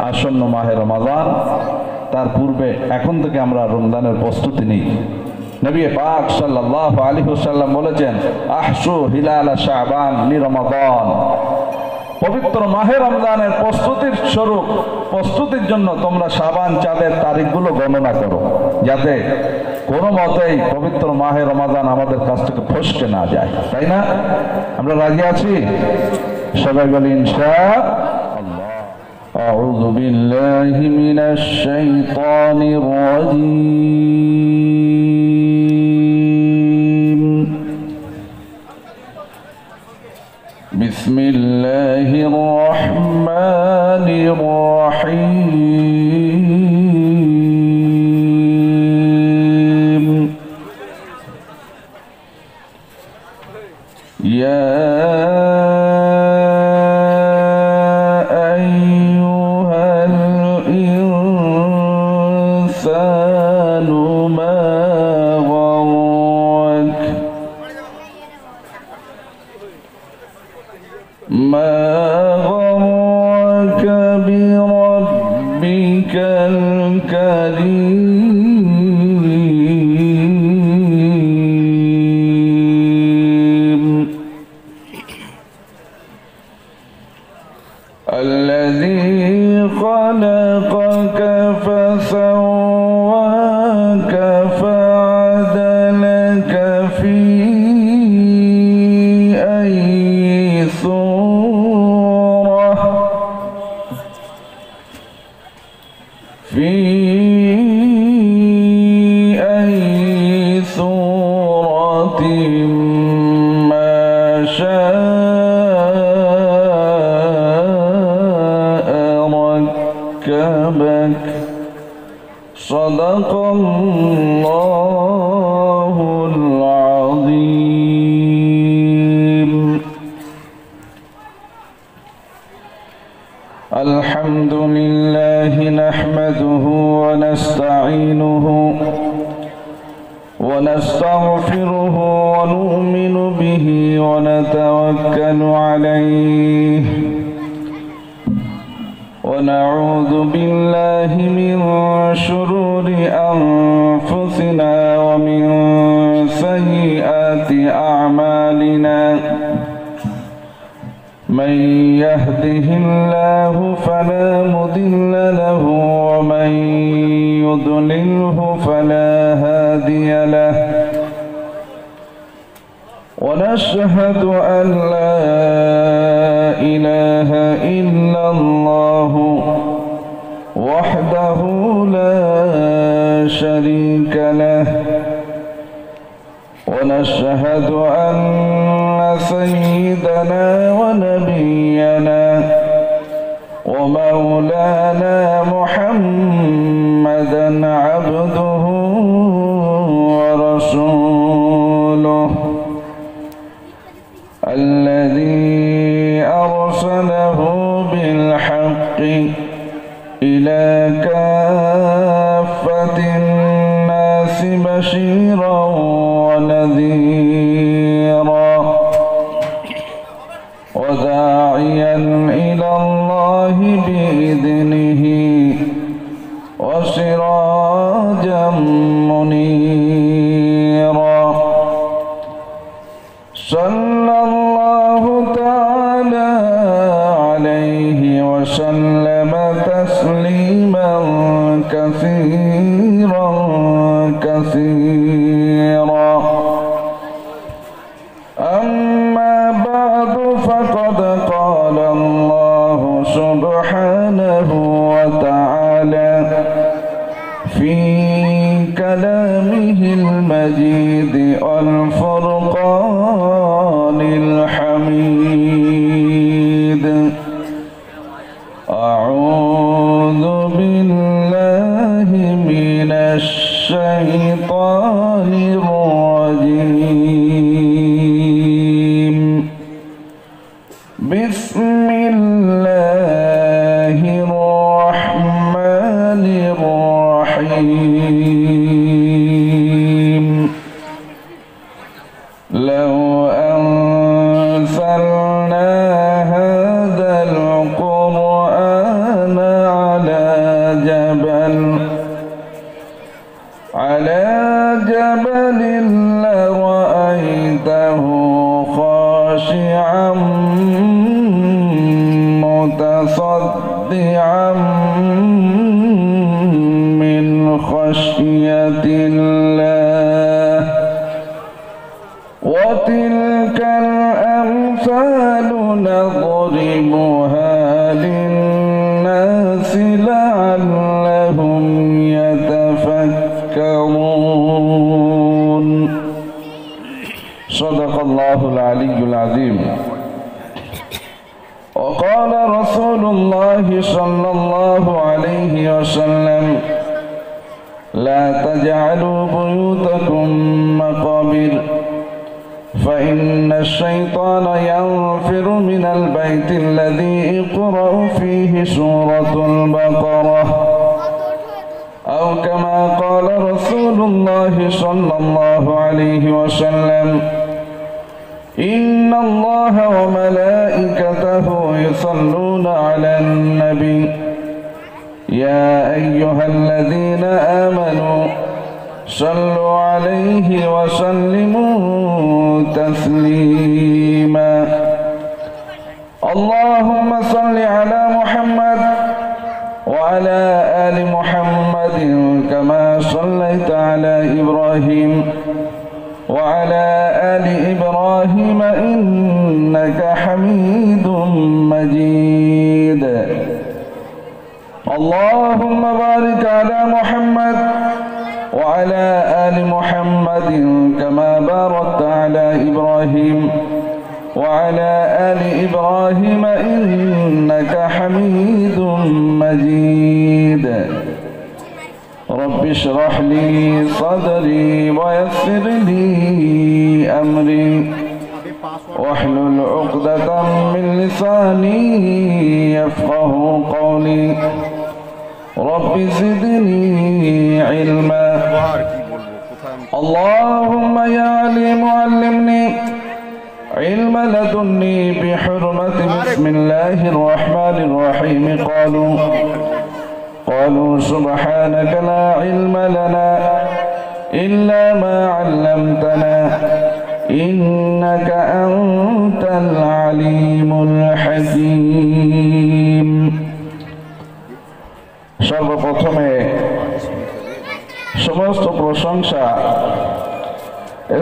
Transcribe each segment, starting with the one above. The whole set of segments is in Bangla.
আসন্ন মাহে রমাদান, তার পূর্বে এখন থেকে আমরা রমজানের প্রস্তুতি নিই। নবী পাক সাল্লাল্লাহু আলাইহি ওয়াসাল্লাম বলেছেন, আহসু হিলাল শাবান লিরমাদান। পবিত্র মাহে রমজানের প্রস্তুতির জন্য তোমরা শাবান চাঁদের তারিখগুলো গণনা করো, যাতে কোনো মতেই পবিত্র মাহে রমাদান আমাদের কাছ থেকে ফসকে না যায়, তাই না? আমরা রাজি আছি? সবাই বলি ইনশাআল্লাহ। আউযু বিল্লাহি মিনাশ শাইতানির রাজীম। বিসমিল্লাহির রহমানির রহিম। ইয়া ما غرك بربك الكريم الذي خلقك فسواك فعدلك في أي صورة ما شاء ركبك. صدق الله العظيم. الحمد لله نحمده ونستعينه ونستغفره ونؤمن به ونتوكل عليه ونعوذ بالله من شرور أنفسنا ومن سيئات أعمالنا. من يهده الله فلا مضل له ومن يضلله فلا هادي له. ونشهد أن لا إله إلا الله وحده لا شريك له. ونشهد أن سيدنا ونبينا ومولانا محمدا عبده ورسوله الذي أرسله بالحق إلى كافة الناس بشيرا ونذيرا وداعيا إلى الله بإذنه وسراجا منيرا. صلى الله تعالى عليه وسلم تسليما كثيرا كثيرا. أما بعد فقد قال الله سبحانه وتعالى في كلامه المجيد والفرقان الحميد. أعوذ بالله من الشيطان الرجيم. بسم الله الرحمن الرحيم. لو أنزلنا هذا القرآن على مصدعا من خشية الله وتلك الأمثال نضربها للناس لعلهم يتفكرون صدق الله العلي العظيم. وقال رسول الله صلى الله عليه وسلم لا تجعلوا بيوتكم مقابر فإن الشيطان ينفر من البيت الذي يقرأ فيه سورة البقرة أو كما قال رسول الله صلى الله عليه وسلم إن الله وملائكته يصلون على النبي يا أيها الذين آمنوا صلوا عليه وسلموا تسليما اللهم صل على محمد وعلى آل محمد كما صليت على إبراهيم وعلى آل إبراهيم إنك حميد مجيد اللهم بارك على محمد وعلى آل محمد كما باركت على إبراهيم وعلى آل إبراهيم إنك حميد مجيد رب اشرح لي صدري ويسر لي أمري واحلل عقدة من لساني يفقه قولي رب زدني علما اللهم يا عليم علمني علم لدني بحرمة بسم الله الرحمن الرحيم قالوا سبحانك لا علم لنا إلا ما علمتنا إنك أنت العليم الحكيم সর্বপ্রথমে সমস্ত প্রশংসা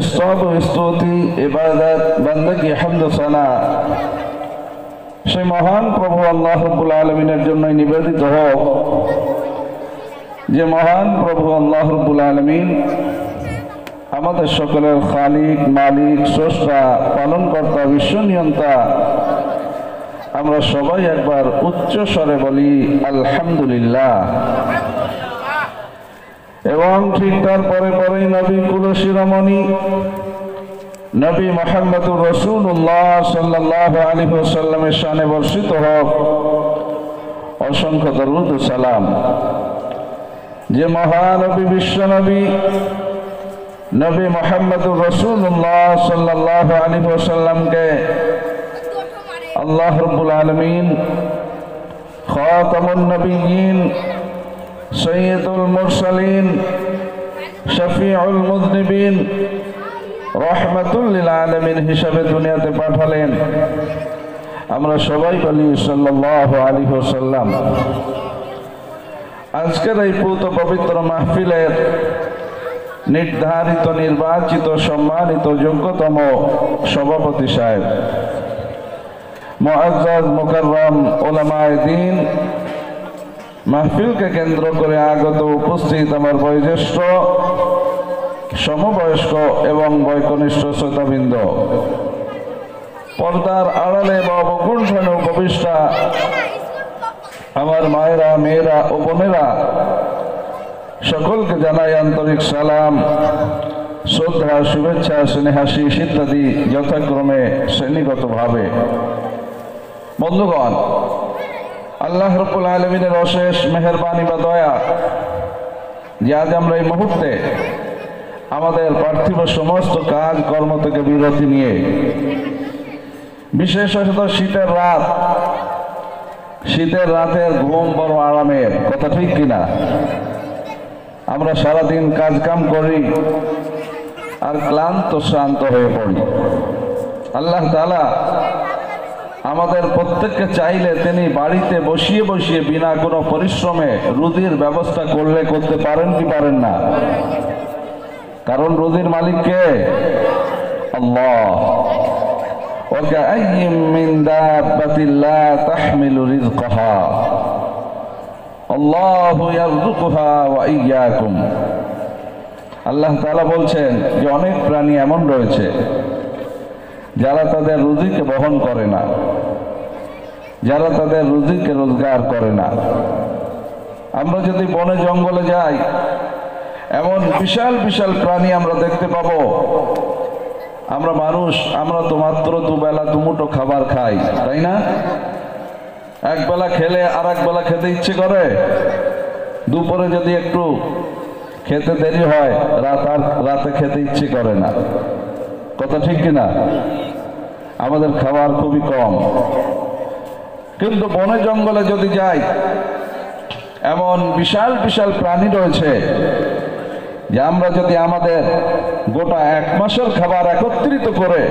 স্তব স্তুতি ইবাদত বندگی হামদ সানা সেই মহান প্রভু আল্লাহ রাব্বুল আলামিনের জন্য নিবেদিত হোক যে মহান প্রভু আল্লাহ রাব্বুল আলামিন আমাদের সকলের খালিক মালিক স্রষ্টা পালনকর্তা বিশ্বনিয়ন্তা আমরা সবাই একবার উচ্চ স্বরে বলি আলহামদুলিল্লাহ এবং ঠিক তারপরে পরেই নবী কুল শিরোমণি নবী মুহাম্মদুর রাসূলুল্লাহ সাল্লাল্লাহু আলাইহি ওয়াসাল্লামের শানে বর্ষিত হোক অসংখ্য দরুদ ও সালাম। যে মহানবী বিশ্বনবী নবী মুহাম্মদুর রাসূলুল্লাহ সাল্লাল্লাহু আলাইহি ওয়াসাল্লামকে আল্লাহ রাব্বুল আলামিন খাতামুন নবিয়্যিন সৈয়দুল মুরসালিন শফিউল মুযনিবিন রহমাতুল লিল আলামিন হিসাবে দুনিয়াতে পাঠালেন। আমরা সবাই বলি সাল্লাল্লাহু আলাইহি ওয়াসাল্লাম। আজকের এই পুত পবিত্র মাহফিলের নির্ধারিত নির্বাচিত সম্মানিত যোগ্যতম সভাপতি সাহেব মুআজ্জাজ মুকাররম উলামায়ে দ্বীন মাহফিলকে কেন্দ্র করে আগত উপস্থিত আমার বয়োজ্যেষ্ঠ সমবয়স্ক এবং বয়কনিষ্ঠ শ্রোতাবৃন্দ, পর্দার আড়ালে বা অবগুণ্ঠনে উপবিষ্টা আমার মায়েরা মেয়েরা ও বোনেরা, সকলকে জানাই আন্তরিক সালাম, শ্রদ্ধা, শুভেচ্ছা, স্নেহাশিস ইত্যাদি যথাক্রমে শ্রেণীগতভাবে। বন্ধুগণ, আল্লাহ রাব্বুল আলামিনের অশেষ মেহেরবানি বা দয়া যে আজ আমরা এই মুহূর্তে আমাদের পার্থিব সমস্ত কাজ কর্ম থেকে বিরতি নিয়ে, বিশেষত শীতের রাতের ঘুম বড় আরামের, কথা ঠিক কিনা? আমরা সারাদিন কাজ কাম করি আর ক্লান্ত শ্রান্ত হয়ে পড়ি। আল্লাহ তাআলা আমাদের প্রত্যেককে চাইলে তিনি বাড়িতে বসিয়ে বসিয়ে বিনা কোনো পরিশ্রমে রুজির ব্যবস্থা করলে করতে পারেন কি পারেন না? কারণ রুজির মালিক কে? আল্লাহ। ওয়াকাআইয়িম মিন দাব্বাতিন লা তাহমিলু রিজকাহা আল্লাহু ইয়ারযুকুহা ওয়া ইয়্যাকুম। আল্লাহ তাআলা বলছেন যে অনেক প্রাণী এমন রয়েছে যারা তাদের রুজিকে বহন করে না, যারা তাদের রুজিকে রোজগার করে না। আমরা যদি বনে জঙ্গলে যাই, এমন বিশাল বিশাল প্রাণী আমরা দেখতে পাবো। আমরা মানুষ, আমরা তো মাত্র দুবেলা দুমুঠো খাবার খাই, তাই না? একবেলা খেলে আর একবেলা খেতে ইচ্ছে করে। দুপুরে যদি একটু খেতে দেরি হয়, রাতে খেতে ইচ্ছে করে না। কথা ঠিক কিনা? আমাদের খাবার খুবই কম। কিন্তু বনে জঙ্গলে যদি যাই, এমন বিশাল বিশাল প্রাণী রয়েছে যে আমরা যদি আমাদের গোটা 1 মাসের খাবার একত্রিত করে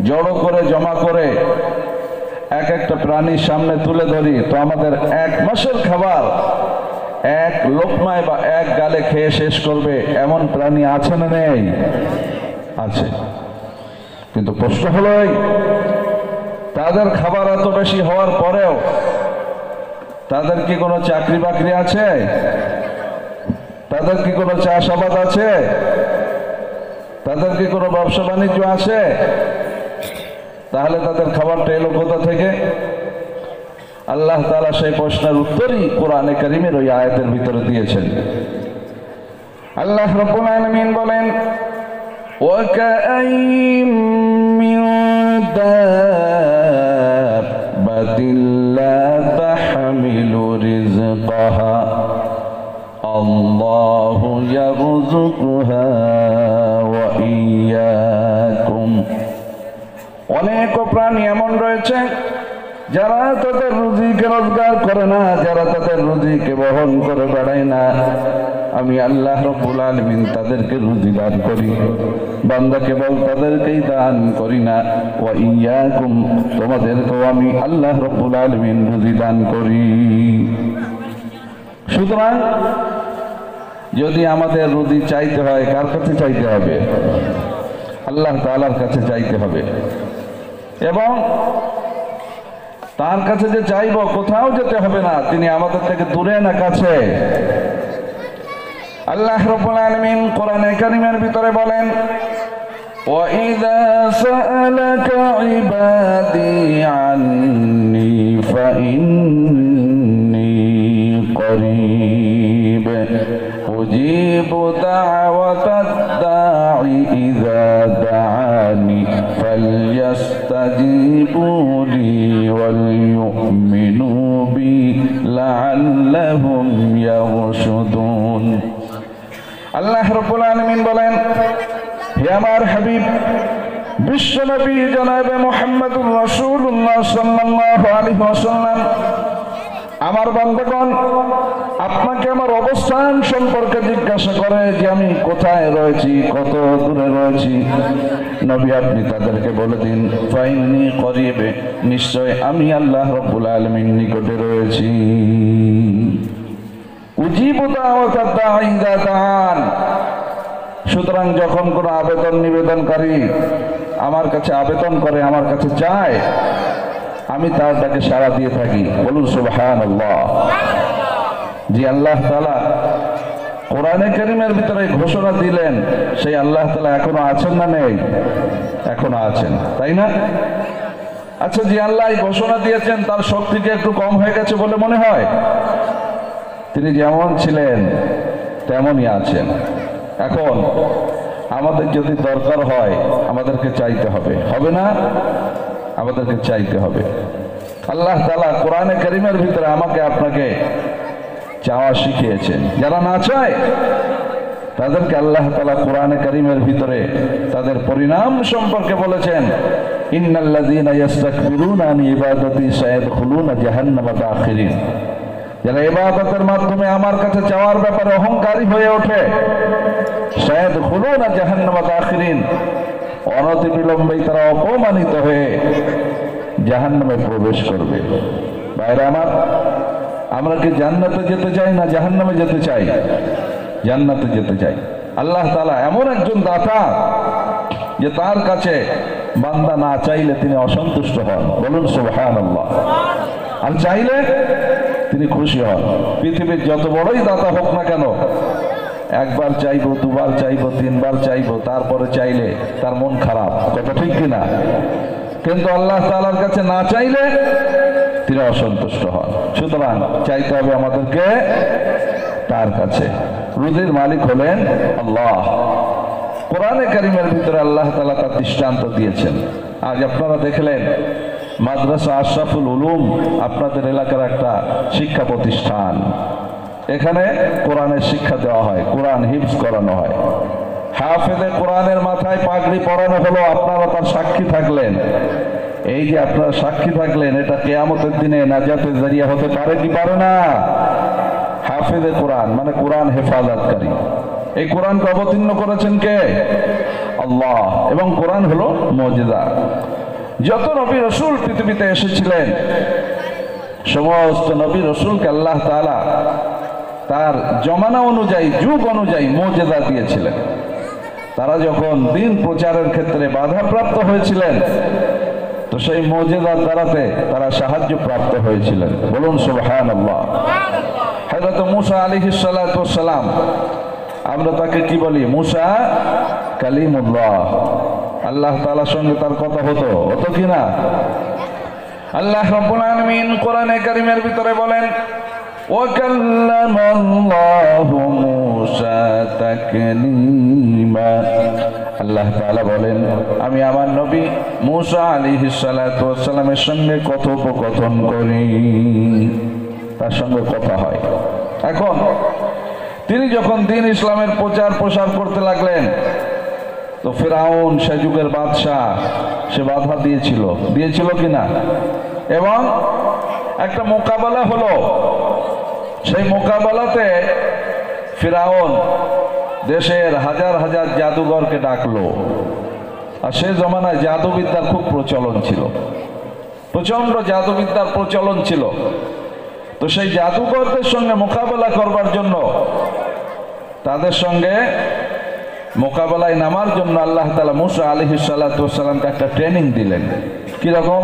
জড়ো করে জমা করে এক একটা প্রাণীর সামনে তুলে ধরি, তো আমাদের 1 মাসের খাবার এক লোকমায় বা এক গালে খেয়ে শেষ করবে এমন প্রাণী আছে না নেই? আছে। কিন্তু প্রশ্ন হলো তাদের খাবার এত বেশি হওয়ার পরেও তাদের কি কোনো চাকরি বাকরি আছে? তাদের কি কোনো চাষাবাদ আছে? তাদের কি কোনো ব্যবসা বাণিজ্য আছে? তাহলে তাদের খাবারটা এলো কোথা থেকে? আল্লাহ তাআলা সেই প্রশ্নের উত্তরই কোরআনে কারীমের ওই আয়াতের ভিতরে দিয়েছেন। আল্লাহ রাব্বুল আলামিন বলেন, وَكَأَيِّن مِّن دَابَّةٍ لَّا تَحْمِلُ رِزْقَهَا اللَّهُ يَرْزُقُهَا وَإِيَّاكُمْ। অনেক প্রাণী এমন রয়েছে যারা তাদের রুজিকে রোজগার করে না, যারা তাদের রুজিকে বহন করে বেড়ায় না। আমি আল্লাহ রাব্বুল আলামিন তাদেরকে রুজি দান করি, বান্দা কেবল তাদেরকেই দান করি না, ওয়া ইয়্যাকুম, তোমাদেরকেও আমি আল্লাহ রাব্বুল আলামিন রুজি দান করি। সুতরাং যদি আমাদের রুজি চাইতে হয়, কার কাছে চাইতে হবে? আল্লাহ তাআলার কাছে চাইতে হবে। এবং তার কাছে যে চাইব, কোথাও যেতে হবে না, তিনি আমাদের থেকে দূরে না কাছে। আল্লাহ রাব্বুল আলামিন কোরআনে কারীমের ভিতরে বলেন, وَإِذَا سَأَلَكَ عِبَادِي عَنِّي فَإِنِّي قَرِيبٌ أُجِيبُ دَعْوَةَ الدَّاعِ إِذَا دَعَانِ فَلْيَسْتَجِيبُوا لِي وَلْيُؤْمِنُوا بِي لَعَلَّهُمْ يَرْشُدُونَ। আল্লাহ রাব্বুল আলামিন বলেন, হে আমার হাবিব বিশ্বনবী জনাবে মুহাম্মদুর রাসূলুল্লাহ সাল্লাল্লাহু আলাইহি ওয়াসাল্লাম, আমার বান্দাগণ আপনাকে আমার অবস্থান সম্পর্কে জিজ্ঞাসা করে যে আমি কোথায় রয়েছি, কত দূরে রয়েছি। নবী আপনি তাদেরকে বলে দিন, ফাইন্নী করিবে, নিশ্চয় আমি আল্লাহ রাব্বুল আলামিন নিকটে রয়েছি। উজিবু দাওয়াতাদ দাঈ ইযা দাআন। সুতরাং যখন কোনো আবেদন নিবেদনকারী আমার কাছে আবেদন করে, আমার কাছে চায়, আমি তার ডাকে সাড়া দিয়ে থাকি। বলুন সুবহানাল্লাহ। জি, আল্লাহ তাআলা কোরআনে কারীমের ভিতরে ঘোষণা দিলেন, সেই আল্লাহ তাআলা এখনো আছেন না নেই? এখনো আছেন, তাই না? আচ্ছা, যে আল্লাহ ঘোষণা দিয়েছেন তার শক্তি কি একটু কম হয়ে গেছে বলে মনে হয়? তিনি যেমন ছিলেন তেমনই আছেন। এখন আমাদের যদি দরকার হয় আমাদেরকে চাইতে হবে, হবে না? আমাদেরকে চাইতে হবে। আল্লাহ তাআলা কোরআনে কারীমের ভিতরে আমাকে আপনাকে চাওয়া শিখিয়েছেন। যারা না চায় তাদেরকে আল্লাহ তাআলা কোরআনে কারীমের ভিতরে তাদের পরিণাম সম্পর্কে বলেছেন, ইন্নাল্লাযীনা ইস্তাকবিরুনা আন ইবাদাতি সায়াদখুলুনা জাহান্নামা দাখিরিন। যারা ইবাদতের মাধ্যমে আমার কাছে চাওয়ার ব্যাপারে অহংকারী হয়ে ওঠে, সায়াদখুলুনা জাহান্নামা দাখিরিন, অনতিবিলম্বেই তারা অপমানিত হয়ে জাহান্নামে প্রবেশ করবে। ভাইরা আমার, আমরা কি জান্নাতে যেতে চাই না জাহান্নামে যেতে চাই? জান্নাতে যেতে চাই। আল্লাহ তাআলা এমন একজন দাতা যে তার কাছে বান্দা না চাইলে তিনি অসন্তুষ্ট হন। বলুন সুবহানাল্লাহ। আর চাইলে তিনি খুশি হন। পৃথিবীর যত বড়ই দাতা হোক না কেন, একবার চাইবো, দুবার চাইবো, তিনবার চাইবো, তারপরে চাইলে তার মন খারাপ। কথা ঠিক কিনা? কিন্তু আল্লাহ তাআলার কাছে না চাইলে তিনি অসন্তুষ্ট হন। সুতরাং চাইতে হবে আমাদেরকে তার কাছে। রুজির মালিক হলেন আল্লাহ। কোরআনে কারিমের ভিতরে আল্লাহ তাআলা তার দৃষ্টান্ত দিয়েছেন। আজ আপনারা দেখলেন মাদ্রাসা আশরাফুল উলুম আপনাদের এলাকার একটা শিক্ষা প্রতিষ্ঠান। এখানে কোরআনের শিক্ষা দেওয়া হয়, কোরআন হিফজ করানো হয়। হাফেজে কোরআনের মাথায় পাগড়ি পরানো হলো, আপনারা তার সাক্ষী থাকলেন। এই যে আপনারা সাক্ষী থাকলেন, এটা কিয়ামতের দিনে নাজাতের জরিয়া হতে পারে কি পারে না? হাফেজে কোরআন মানে কোরআন হেফাজতকারী। এই কোরআনকে অবতীর্ণ করেছেন কে? আল্লাহ। এবং কোরআন হলো মুজিজা। যত নবী রাসূল পৃথিবীতে এসেছিলেন, সমস্ত নবী রাসূলকে আল্লাহ তাআলা তার জমানা অনুযায়ী, যুগ অনুযায়ী মুজিজা দিয়েছিলেন। তারা যখন দ্বীন প্রচারের ক্ষেত্রে বাধাপ্রাপ্ত হয়েছিলেন, তো সেই মুজিজার দ্বারাতে তারা সাহায্য প্রাপ্ত হয়েছিলেন। বলুন সুবহানাল্লাহ। হযরত মূসা আলাইহিস সালাতু ওয়াস সালাম, আমরা তাকে কি বলি? মূসা কালিমুল্লাহ। আল্লাহ তাআলার সঙ্গে তার কথা হতো কি না? আল্লাহ রাব্বুল আলামিন কোরআনে কারীমের ভিতরে বলেন, ওয়া কাল্লামাল্লাহু মূসা তাকলীমা। আল্লাহ তাআলা বলেন, আমি আমার নবী মূসা আলাইহিস সালাতু ওয়াস সালামের সঙ্গে কথোপকথন করি, তার সঙ্গে কথা হয়। এখন তিনি যখন দ্বীন ইসলামের প্রচার প্রসার করতে লাগলেন, তো ফিরআউন সে যুগের বাদশাহ, সে বাধা দিয়েছিল কিনা? এবং একটা মোকাবেলা হলো। সেই মোকাবেলাতে ফিরআউন দেশের হাজার হাজার জাদুঘরকে ডাকলো। আর সে জমানায় জাদুবিদ্যার খুব প্রচলন ছিল, প্রচন্ড জাদুবিদ্যার প্রচলন ছিল। তো সেই জাদুঘরদের সঙ্গে মোকাবেলা করবার জন্য, তাদের সঙ্গে মোকাবেলায় নামার জন্য আল্লাহ তাআলা মূসা আলাইহিস সালাতু ওয়াস সালামকে একটা ট্রেনিং দিলেন। কি রকম?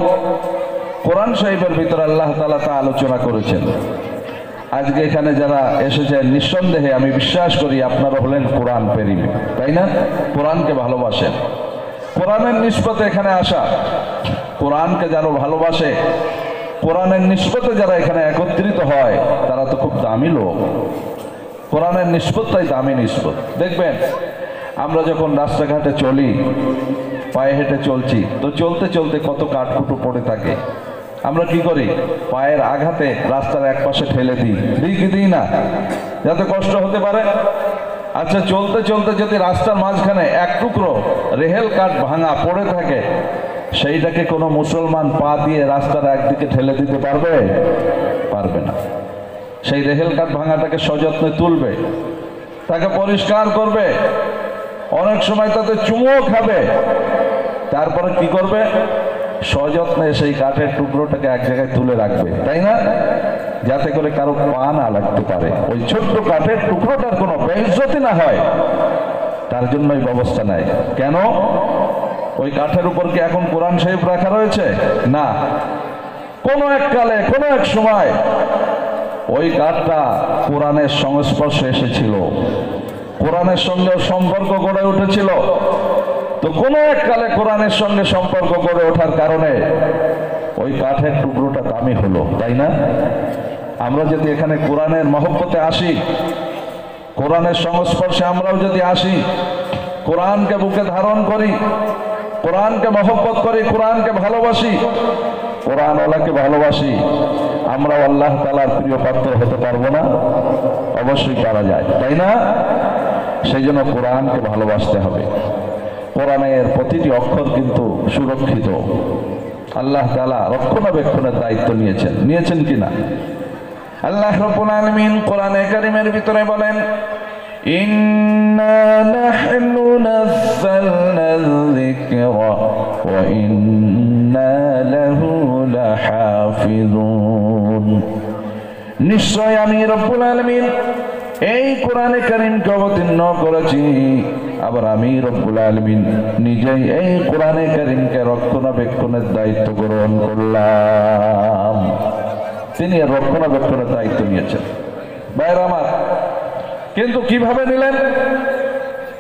কোরআন শরীফের ভিতরে আল্লাহ তাআলা তা আলোচনা করেছেন। আজকে এখানে যারা এসেছেন, নিঃসন্দেহে আমি বিশ্বাস করি আপনারা হলেন কোরআন প্রেমী, তাই না? কোরআনকে ভালোবাসেন। কোরআনের নিসবতে এখানে আসা, কোরআনকে যারা ভালোবাসে, কোরআনের নিসবতে যারা এখানে একত্রিত হয়, তারা তো খুব দামি লোক। কোরআনের নিসবতটাই দামি নিসবত। দেখবেন আমরা যখন রাস্তাঘাটে চলি, পায়ে হেঁটে চলছি, তো চলতে চলতে কত কাঠকুটো পড়ে থাকে। আমরা কি করি? পায়ের আঘাতে রাস্তার এক পাশে ঠেলে দিই কি দিই না, যাতে কষ্ট হতে পারে। আচ্ছা, চলতে চলতে যদি রাস্তার মাঝখানে এক টুকরো রেহেল কাঠ ভাঙা পড়ে থাকে, সেইটাকে কোনো মুসলমান পা দিয়ে রাস্তার একদিকে ঠেলে দিতে পারবে? পারবে না। সেই রেহেল কাঠ ভাঙাটাকে সযত্নে তুলবে, তাকে পরিষ্কার করবে, অনেক সময় তাতে চুমুও খাবে, তারপরে কি করবে? সযত্নে সেই কাঠের টুকরোটাকে এক জায়গায় তুলে রাখবে, তাই না? যাতে করে কারো পা না লাগতে পারে, ওই ছোট্ট কাঠের টুকরোটার কোনো বেইজ্জতি না হয়, তার জন্যই ব্যবস্থা নেয়। কেন? ওই কাঠের উপর কি এখন কোরআন শরীফ রাখা রয়েছে? না। কোনো এক কালে, কোনো এক সময় ওই কাঠটা কোরআনের সংস্পর্শে এসেছিল, কোরআনের সঙ্গে সম্পর্ক গড়ে উঠেছিল। তো কোনো এক কালে কোরআনের সঙ্গে সম্পর্ক গড়ে ওঠার কারণে ওই কাঠের টুকরোটা দামি হলো, তাই না? আমরা যদি এখানে কোরআনের মহব্বতে আসি, কোরআনের সংস্পর্শে আমরাও যদি আসি, কোরআনকে বুকে ধারণ করি, কোরআনকে মহব্বত করি, কোরআনকে ভালোবাসি, কোরআনওয়ালাকে ভালোবাসি, আমরাও আল্লাহ তাআলার প্রিয় পাত্র হতে পারবো না? অবশ্যই পারা যায়, তাই না? সেই জন্য কোরআনকে ভালোবাসতে হবে। কোরআনের প্রতিটি অক্ষর কিন্তু সুরক্ষিত। আল্লাহ তাআলা রক্ষণাবেক্ষণের দায়িত্ব নিয়েছেন কিনা? আল্লাহ রাব্বুল আলামিন কোরআনে কারীমের ভিতরে বলেন, ইন্না নাহনু নাযালনা যিকরা ওয়া ইন্না লাহু হাফিজুন। নিশ্চয় আমি রব্বুল আলামিন এই কোরআনে কারীমকে অবতীর্ণ করেছি, আবার আমি রব্বুল আলামিন নিজেই এই কোরআনে কারীমকে রক্ষণাবেক্ষণের দায়িত্ব গ্রহণ করলাম। তিনি রক্ষণাবেক্ষণের দায়িত্ব নিয়েছেন। ভাইরা আমার, কিন্তু কিভাবে নিলেন?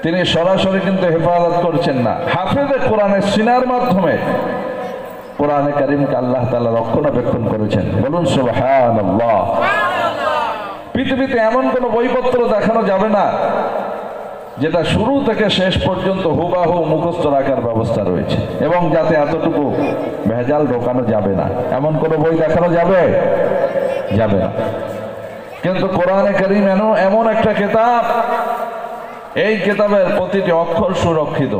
তিনি সরাসরি কিন্তু হেফাজত করছেন না, হাফেজে কোরআনের সিনার মাধ্যমে কোরআনে কারীমকে আল্লাহ তাআলা রক্ষণাবেক্ষণ করেছেন। বলুন সুবহানাল্লাহ। পৃথিবীতে এমন কোন বইপত্র দেখানো যাবে না যেটা শুরু থেকে শেষ পর্যন্ত হুবাহু মুখস্থ রাখার ব্যবস্থা রয়েছে, এবং যাতে এতটুকু ভেজাল ঢোকানো যাবে না, এমন কোন বই দেখানো যাবে যাবে না। কিন্তু কোরআনে কারীম এমন একটা কিতাব, এই কিতাবের প্রতিটি অক্ষর সুরক্ষিত।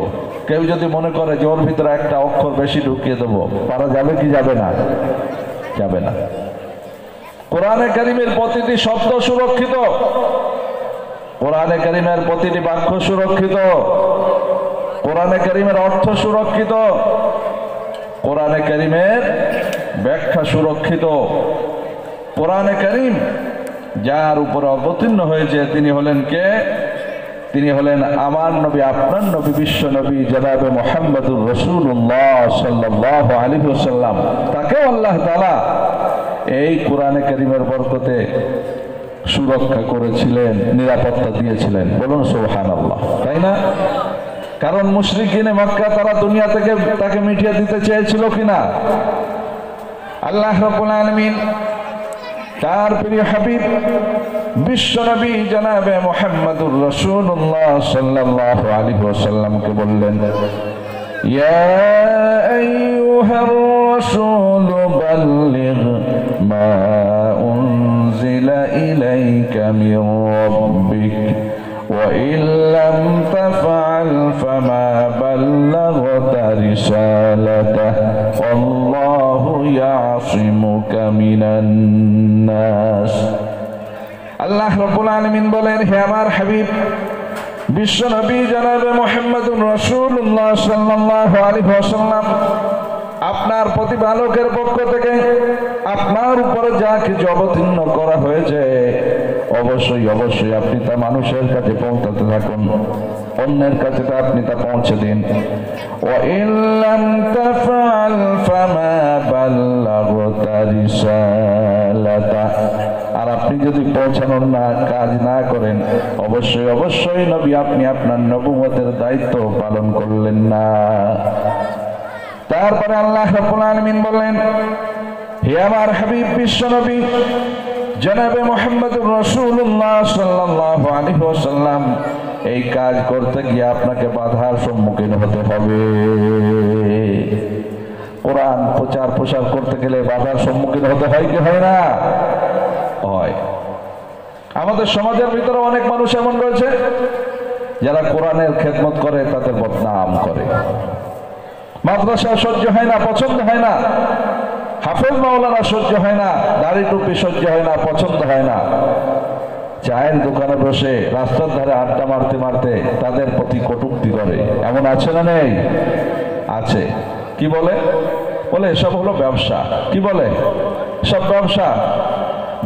কেউ যদি মনে করে যে ওর ভিতরে একটা অক্ষর বেশি ঢুকিয়ে দেবো, পারা যাবে কি যাবে না? যাবে না। কোরআনে কারীমের প্রতিটি শব্দ সুরক্ষিত, কোরআনে কারীমের প্রতিটি বাক্য সুরক্ষিত, কোরআনে কারীমের অর্থ সুরক্ষিত, কোরআনে কারীমের ব্যাখ্যা সুরক্ষিত। কোরআনে কারীম যার উপরে অবতীর্ণ হয়েছে তিনি হলেন কে? তিনি হলেন আমার নবী, আপনার নবী, বিশ্ব নবী জনাবে মুহাম্মদুর রাসূলুল্লাহ সাল্লাল্লাহু আলাইহি ওয়াসাল্লাম। তাকে আল্লাহ তাআলা এই কোরআনে কারীমের বরকতে সুরক্ষা করেছিলেন, নিরাপত্তা দিয়েছিলেন। বলুন সুবহানাল্লাহ, তাই না? কারণ মুশরিকিনে মক্কা তারা দুনিয়া থেকে তাকে মিটিয়ে দিতে চেয়েছিল কিনা? আল্লাহ রাব্বুল আলামিন তার প্রিয় হাবিব বিশ্ব নবী জনাবে মুহাম্মদুর রাসূলুল্লাহ সাল্লাল্লাহু আলাইহি ওয়াসাল্লামকে বললেন, ইয়া আইয়ুহার রাসূল বাল্লিগ মা উনজিলা ইলাইকা মির রাব্বিক ওয়া ইল্লাম তাফআল ফামা বাল্লাগতা রিসালাতাহু আল্লাহু ইয়াসিমুকা মিনান নাস। আল্লাহ রাব্বুল আলামিন বলেন, হে আমার হাবিব বিশ্ব নবী জনাবে মুহাম্মদুর রাসূলুল্লাহ সাল্লাল্লাহু আলাইহি ওয়াসাল্লাম, আপনার প্রতিপালকের পক্ষ থেকে আপনার উপরে যা কিছু অবতীর্ণ করা হয়েছে অবশ্যই অবশ্যই আপনি তা মানুষের কাছে পৌঁছাতে থাকুন, অন্যের কাছে তা আপনি তা পৌঁছে দিন। ওয়া ইল্লাম তাফআল ফামা বাল্লাগতা রিসালাতা, আর আপনি যদি পৌঁছানোর কাজ না করেন অবশ্যই অবশ্যই নবী আপনি আপনার নবুয়তের দায়িত্ব পালন করলেন না। তারপরে আল্লাহ রাব্বুল আলামিন বললেন, হে আমার হাবিব বিশ্ব নবী জনাবে মুহাম্মদুর রাসূলুল্লাহ সাল্লাল্লাহু আলাইহি ওয়াসাল্লাম, এই কাজ করতে গিয়ে আপনাকে বাধার সম্মুখীন হতে হবে। কোরআন প্রচার প্রসার করতে গেলে বাধার সম্মুখীন হতে হয় কি হয় না? হয়। আমাদের সমাজের ভিতরে অনেক মানুষ এমন রয়েছে যারা কোরআনের খেদমত করে তাদের বদনাম করে। মাদ্রাসা সহ্য হয় না, পছন্দ হয় না, হাফেজ মাওলানা সহ্য হয় না, দাড়ি টুপি সহ্য হয় না, পছন্দ হয় না। চায়ের দোকানে বসে রাস্তার ধারে আড্ডা মারতে মারতে তাদের প্রতি কটূক্তি করে। এমন আছে না নেই? আছে। কি বলে? বলে এসব হলো ব্যবসা। কি বলে? সব ব্যবসা।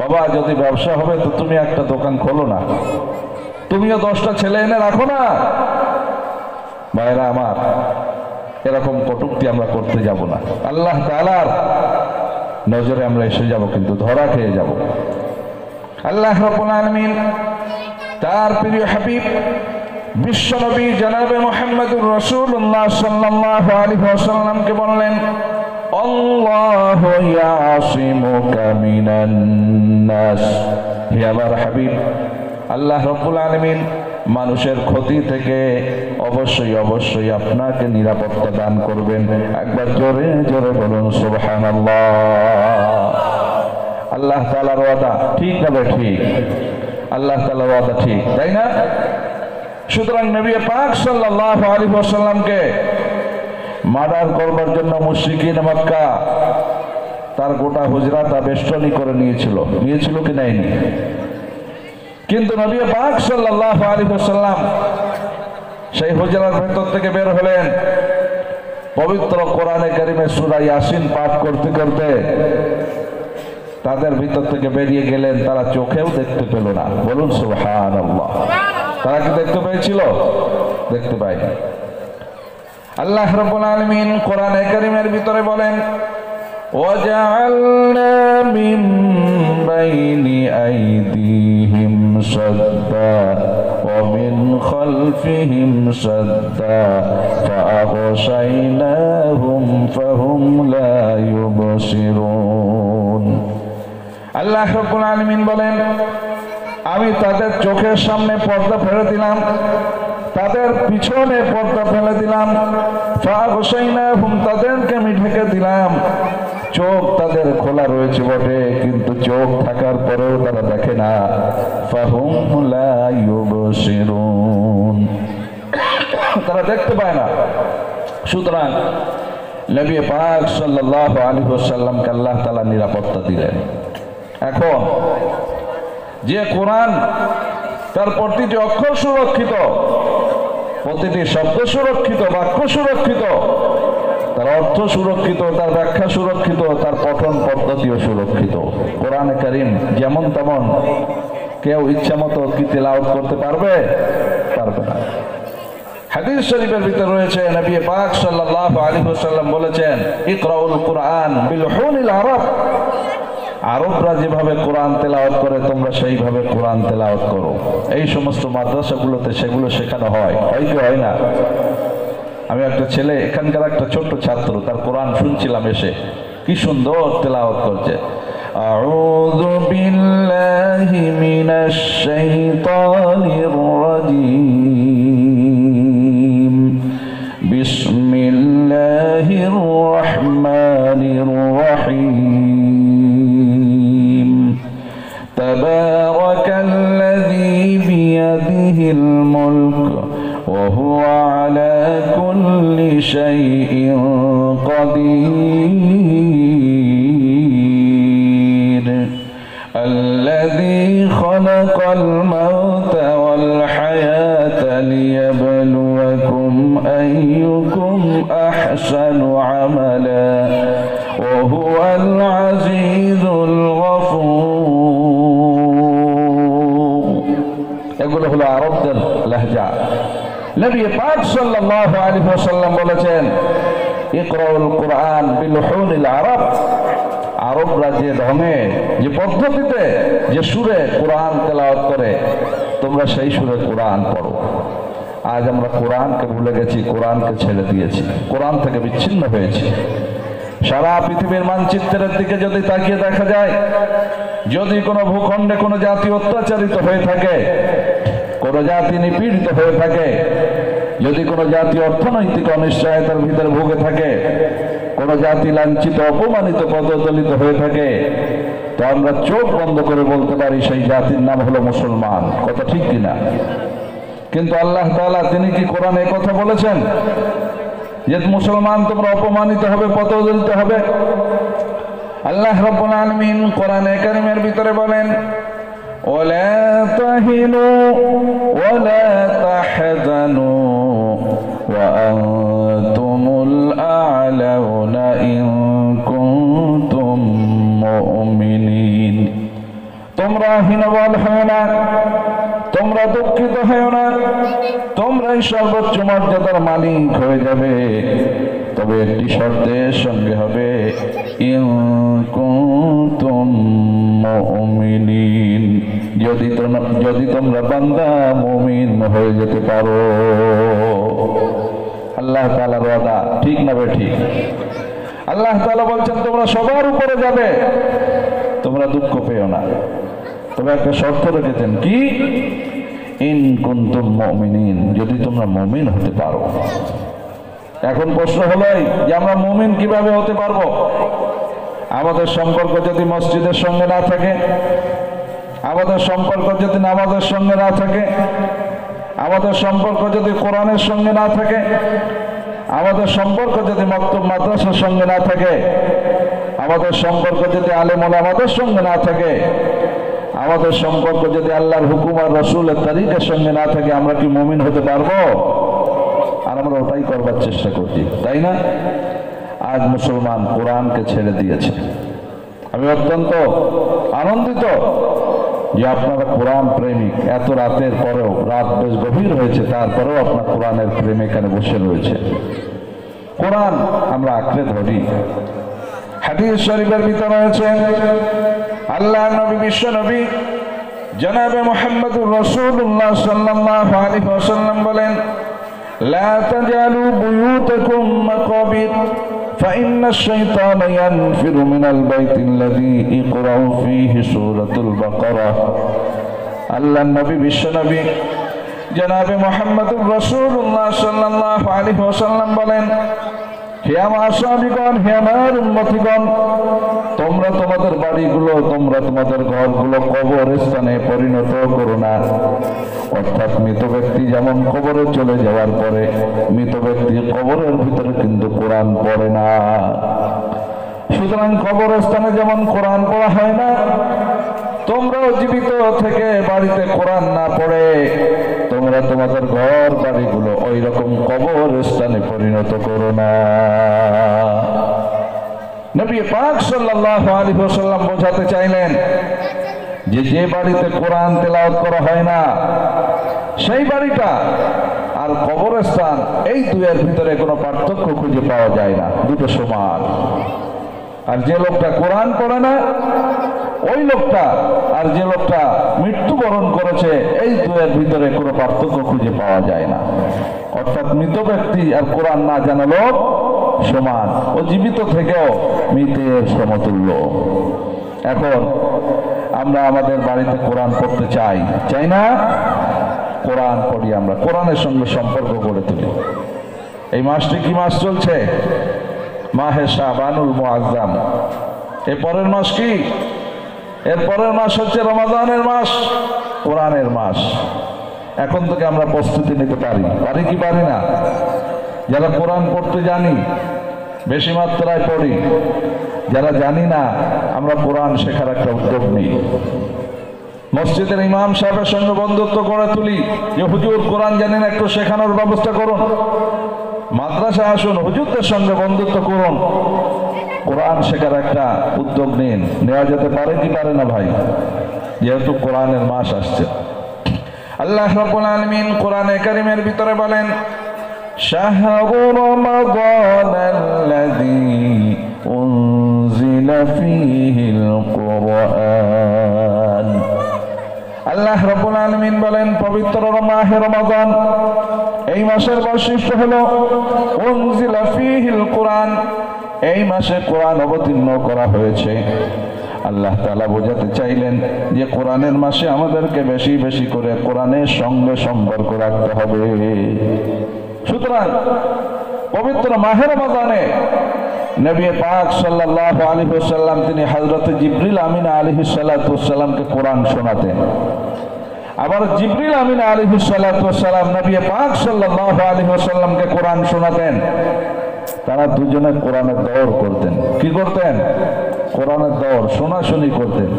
বাবা যদি ব্যবসা হবে তো তুমি একটা দোকান খোলো না, তুমিও 10টা ছেলে এনে রাখো না। ভাইরা আমার, এরকম কটূক্তি আমরা করতে যাব না। আল্লাহ তাআলার নজরে আমরা এসে যাব, কিন্তু ধরা খেয়ে যাব। আল্লাহ রাব্বুল আলামিন তার প্রিয় হাবিব বিশ্ব নবী জনাবে মুহাম্মদুর রাসূলুল্লাহ সাল্লাল্লাহু আলাইহি ওয়াসাল্লামকে বললেন, আল্লাহু ইয়াসিমুকা মিনান নাস। হে আমার হাবিব, আল্লাহ রাব্বুল আলামিন মানুষের ক্ষতি থেকে অবশ্যই অবশ্যই আপনাকে নিরাপত্তা দান করবেন। একবার জোরে জোরে বলুন সুবহানাল্লাহ। আল্লাহ তাআলার ওয়াদা ঠিক না? ঠিক। আল্লাহ তাআলার ওয়াদা ঠিক, তাই না? সুতরাং নবী পাক সাল্লাল্লাহু আলাইহি ওয়াসাল্লামকে মার্ডার করবার জন্য মুশরিকিন মক্কা তার গোটা হুজরাটা বেষ্টনী করে নিয়েছিল কি নেয়নি? কিন্তু নবী পাক সাল্লাল্লাহু আলাইহি ওয়াসাল্লাম সেই হুজরার ভেতর থেকে বের হলেন, পবিত্র কোরআনে কারিমের সূরা ইয়াসিন পাঠ করতে করতে তাদের ভিতর থেকে বেরিয়ে গেলেন, তারা চোখেও দেখতে পেল না। বলুন সুবহানাল্লাহ। তারা কি দেখতে পেয়েছিল? দেখতে পায়নি। আল্লাহ রাব্বুল আলামিন কোরআনে কারিমের ভিতরে বলেন, ওয়াজআলনা মিন বাইনি আইদিহিম সাদ্দা ওয়া মিন খালফিহিম সাদ্দা ফাআগশাইনাহুম ফাহুম লা ইউবসিরুন। আল্লাহ রাব্বুল আলামিন বলেন, আমি তাদের চোখের সামনে পর্দা ফেলে দিলাম, তাদের পিছনে পর্দা ফেলে দিলাম, ফাগশাইনাহুম, তাদেরকে আমি ঢেকে দিলাম। চোখ তাদের খোলা রয়েছে বটে, কিন্তু চোখ থাকার পরেও তারা দেখে না। ফাহুম লা ইউবসিরুন, তারা দেখতে পায় না। সুতরাং নবী পাক সাল্লাল্লাহু আলাইহি ওয়াসাল্লামকে আল্লাহ তাআলা নিরাপত্তা দিলেন। এখন যে কোরআন, তার প্রতিটি অক্ষর সুরক্ষিত, প্রতিটি শব্দ সুরক্ষিত, বাক্য সুরক্ষিত, তার অর্থ সুরক্ষিত, তার ব্যাখ্যা সুরক্ষিত, তার পঠন পদ্ধতিও সুরক্ষিত। কোরআনে কারীম যেমন তেমন কেউ ইচ্ছা মতো কি তেলাওয়াত করতে পারবে? পারবে না। হাদিস শরীফের ভিতরে রয়েছে, নবী পাক সাল্লাল্লাহু আলাইহি ওয়াসাল্লাম বলেছেন, ইকরাউল কুরআন বিলহুনিল আরব, আরবরা যেভাবে কোরআন তেলাওয়াত করে তোমরা সেইভাবে কোরআন তেলাওয়াত করো। এই সমস্ত মাদ্রাসাগুলোতে সেগুলো শেখানো হয়, হয় কি হয় না? আমি একটা ছেলে, এখানকার একটা ছোট্ট ছাত্র, তার কোরআন শুনছিলাম এসে, কি সুন্দর তেলাওয়াত করছে। আউযু বিল্লাহি মিনাশ শাইতানির রাজীম, বিসমিল্লাহির রহমানির রহিম, তাবারাকাল্লাযী বিয়াদিহিল মুলক ওয়া হুয়া আলা কুল্লি শাইইন কাদির, আল্লাযী খালাকাল মাউতা ওয়াল হায়াতা লিয়াবলুয়াকুম আইয়ুকুম আহসানু আমালা ওয়া হুয়াল আজিজুল গফুর। এগুলো হলো আরবদের লাহজা। নবী পাক সাল্লাল্লাহু আলাইহি ওয়াসাল্লাম বলেছেন, ইকরাউল কুরআন বিলহুনিল আরব, আরবরা যে ঢঙে, যে পদ্ধতিতে, যে সুরে কোরআন তেলাওয়াত করে তোমরা সেই সুরে কোরআন পড়ো। আজ আমরা কোরআনকে ভুলে গেছি, কোরআনকে ছেড়ে দিয়েছি, কোরআন থেকে বিচ্ছিন্ন হয়েছি। সারা পৃথিবীর মানচিত্রের দিকে যদি তাকিয়ে দেখা যায়, যদি কোনো ভূখণ্ডে কোনো জাতি অত্যাচারিত হয়ে থাকে, কোনো জাতি নিপীড়িত হয়ে থাকে, যদি কোনো জাতি অর্থনৈতিক অনিশ্চয়তার ভিতরে ভুগে থাকে, কোনো জাতি লাঞ্ছিত অপমানিত পদদলিত হয়ে থাকে, তো আমরা চোখ বন্ধ করে বলতে পারি সেই জাতির নাম হলো মুসলমান। কথা ঠিক কিনা? কিন্তু আল্লাহ তাআলা তিনি কি কোরআনে কথা বলেছেন যে মুসলমান তোমরা অপমানিত হবে, পদদলিত হবে? আল্লাহ রাব্বুল আলামিন কোরআনে কারীমের ভিতরে বলেন, ولا تهنوا ولا تحزنوا وأنتم الأعلون إن كنتم مؤمنين। তোমরা হীনবল হও না, তোমরা দুঃখিত হও না, তোমরাই সর্বোচ্চ মর্যাদার মালিক হয়ে যাবে, তবে একটি শর্তের সঙ্গে হবে, ইন কুনতুম মুমিনিন, যদি তোমরা বান্দা মুমিন হয়ে যেতে পারো। আল্লাহ তাআলার ওয়াদা, ঠিক না বেঠিক? আল্লাহ তাআলা বলছেন তোমরা সবার উপরে যাবে, তোমরা দুঃখ পেও না, তবে একটা শর্ত রেখেছেন, কি? ইন কুনতুম মুমিনিন, যদি তোমরা মুমিন হতে পারো। এখন প্রশ্ন হলো যে আমরা মুমিন কিভাবে হতে পারবো? আমাদের সম্পর্ক যদি মসজিদের সঙ্গে না থাকে, আমাদের সম্পর্ক যদি নামাজের সঙ্গে না থাকে, আমাদের সম্পর্ক যদি কোরআনের সঙ্গে না থাকে, আমাদের সম্পর্ক যদি মক্তব মাদ্রাসার সঙ্গে না থাকে, আমাদের সম্পর্ক যদি আলেম ওলামাদের সঙ্গে না থাকে, আমাদের সম্পর্ক যদি আল্লাহর হুকুম আর রাসূলের তরিকার সঙ্গে না থাকে, আমরা কি মুমিন হতে পারবো? আর আমরা ওটাই করবার চেষ্টা করছি, তাই না? আজ মুসলমান কোরআনকে ছেড়ে দিয়েছে। আমি অত্যন্ত আনন্দিত যে আপনারা কোরআন প্রেমিক। এত রাতের পরেও, রাত বেশ গভীর হয়েছে, তারপরেও আপনার কোরআনের প্রেমে এখানে বসে রয়েছে। কোরআন আমরা আঁকড়ে ধরি। হাদিস শরীফের ভিতরে রয়েছে আল্লাহর নবী, বিশ্ব নবী জনাবে মুহাম্মদুর রাসূলুল্লাহ সাল্লাল্লাহু আলাইহি ওয়াসাল্লাম বলেন, লা তাজালু বুয়ুতাকুম মাকাবির ফাইন্না আশ-শাইতানা ইয়ানফিরু মিনাল বাইতিল্লাযী ইকরাউ ফীহি সূরাতুল বাকারা। আল্লাহর নবী, বিশ্ব নবী জনাবে মুহাম্মদুর রাসূলুল্লাহ সাল্লাল্লাহু আলাইহি ওয়াসাল্লাম বলেন, হে আমার সাহাবীগণ, হে আমার উম্মতিগণ, তোমরা তোমাদের বাড়িগুলো, তোমরা তোমাদের ঘরগুলো কবরস্থানে পরিণত করো না। অর্থাৎ মৃত ব্যক্তি যেমন কবরে চলে যাওয়ার পরে মৃত ব্যক্তি কবরের ভিতরে কিন্তু কোরআন পড়ে না, সুতরাং কবরস্থানে যেমন কোরআন পড়া হয় না, তোমরাও জীবিত থেকে বাড়িতে কোরআন না পড়ে তোমরা তোমাদের ঘর বাড়িগুলো ওই রকম কবরস্থানে পরিণত করো না। নবী পাক সাল্লাল্লাহু আলাইহি ওয়াসাল্লাম বোঝাতে চাইলেন যে যে বাড়িতে কোরআন তেলাওয়াত করা হয় না সেই বাড়িটা আর কবরস্থান, এই দুয়ের ভিতরে কোনো পার্থক্য খুঁজে পাওয়া যায় না, দুটো সমান। আর যে লোকটা কোরআন পড়ে না ওই লোকটা আর যে লোকটা মৃত্যুবরণ করেছে, এই দুয়ের ভিতরে কোনো পার্থক্য খুঁজে পাওয়া যায় না। অর্থাৎ মৃত ব্যক্তি আর কোরআন না জানা লোক সমান, ও জীবিত থেকেও মৃতের সমতুল্য। এখন আমরা আমাদের বাড়িতে কোরআন পড়তে চাই, চাই না? কোরআন পড়ি, আমরা কোরআনের সঙ্গে সম্পর্ক গড়ে তুলি। এই মাসটি কি মাস চলছে? মাহে শাবানুল মুআজ্জাম। এর পরের মাস কি? এর পরের মাস হচ্ছে রমাদানের মাস, কোরআনের মাস। এখন থেকে আমরা প্রস্তুতি নিতে পারি, পারি কি পারি না? যারা কোরআন পড়তে জানি বেশি মাত্রায় পড়ি, যারা জানি না আমরা কোরআন শেখার একটা উদ্যোগ নিই। মসজিদের ইমাম সাহেবের সঙ্গে বন্ধুত্ব করে তুলি যে হুজুর কোরআন জানেন, একটু শেখানোর ব্যবস্থা করুন। মাদ্রাসায় আসুন, হুজুরদের সঙ্গে বন্ধুত্ব করুন, কোরআন শেখার একটা উদ্যোগ নিন। নেওয়া যেতে পারে কি পারে না ভাই? যেহেতু কোরআনের মাস আসছে। আল্লাহ রাব্বুল আলামিন কোরআনে কারীমের ভিতরে বলেন, শাহরু রমাদানাল্লাযী উনজিলা ফীহিল কুরআন। আল্লাহ রাব্বুল আলামিন বলেন, পবিত্র মাহে রমাদান, এই মাসের বৈশিষ্ট্য হলো উনজিলা ফীহিল কুরআন, এই মাসে কোরআন অবতীর্ণ করা হয়েছে। আল্লাহ তাআলা বোঝাতে চাইলেন যে কোরআনের মাসে আমাদেরকে বেশি বেশি করে কোরআনের সঙ্গে সম্পর্ক রাখতে হবে। সুতরাং পবিত্র মাহে রমাদানে নবী পাক সাল্লাল্লাহু আলাইহি ওয়াসাল্লাম তিনি হযরত জিবরিল আমিন আলাইহিস সালাতু ওয়াসসালামকে কোরআন শোনাতেন। আবার জিবরিল আমিন আলাইহিস সালাতু ওয়াসসালাম নবী পাক সাল্লাল্লাহু আলাইহি ওয়াসাল্লামকে কোরআন শোনাতেন। তারা দুজনে কোরআনের দৌড় করতেন। কি করতেন? কোরআনের দৌড়, শোনাশুনি করতেন।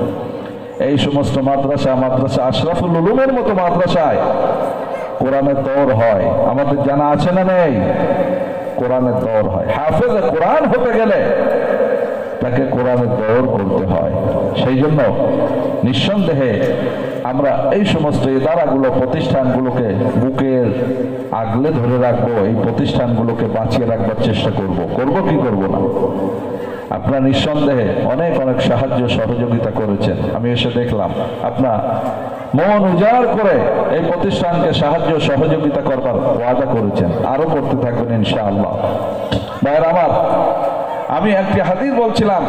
এই সমস্ত মাদ্রাসা আশরাফুল উলুমের মতো মাদ্রাসায় কোরআনের দৌড় হয়, আমাদের জানা আছে না নেই? কোরআনের দৌড় হয়। হাফেজে কোরআন হতে গেলে তাকে কোরআনের দৌড় করতে হয়। সেই জন্য নিঃসন্দেহে আমরা এই সমস্ত ইদারাগুলো, প্রতিষ্ঠানগুলোকে বুকের আগলে ধরে রাখবো, এই প্রতিষ্ঠানগুলোকে বাঁচিয়ে রাখবার চেষ্টা করব। করব কি করব না? আপনারা নিঃসন্দেহে অনেক অনেক সাহায্য সহযোগিতা করেছেন। আমি এসে দেখলাম আপনার মন উজাড় করে এই প্রতিষ্ঠানকে সাহায্য সহযোগিতা করবার ওয়াদা করেছেন, আরো করতে থাকবেন ইনশাআল্লাহ। ভাইয়েরা আমার, আমি একটি হাদিস বলছিলাম,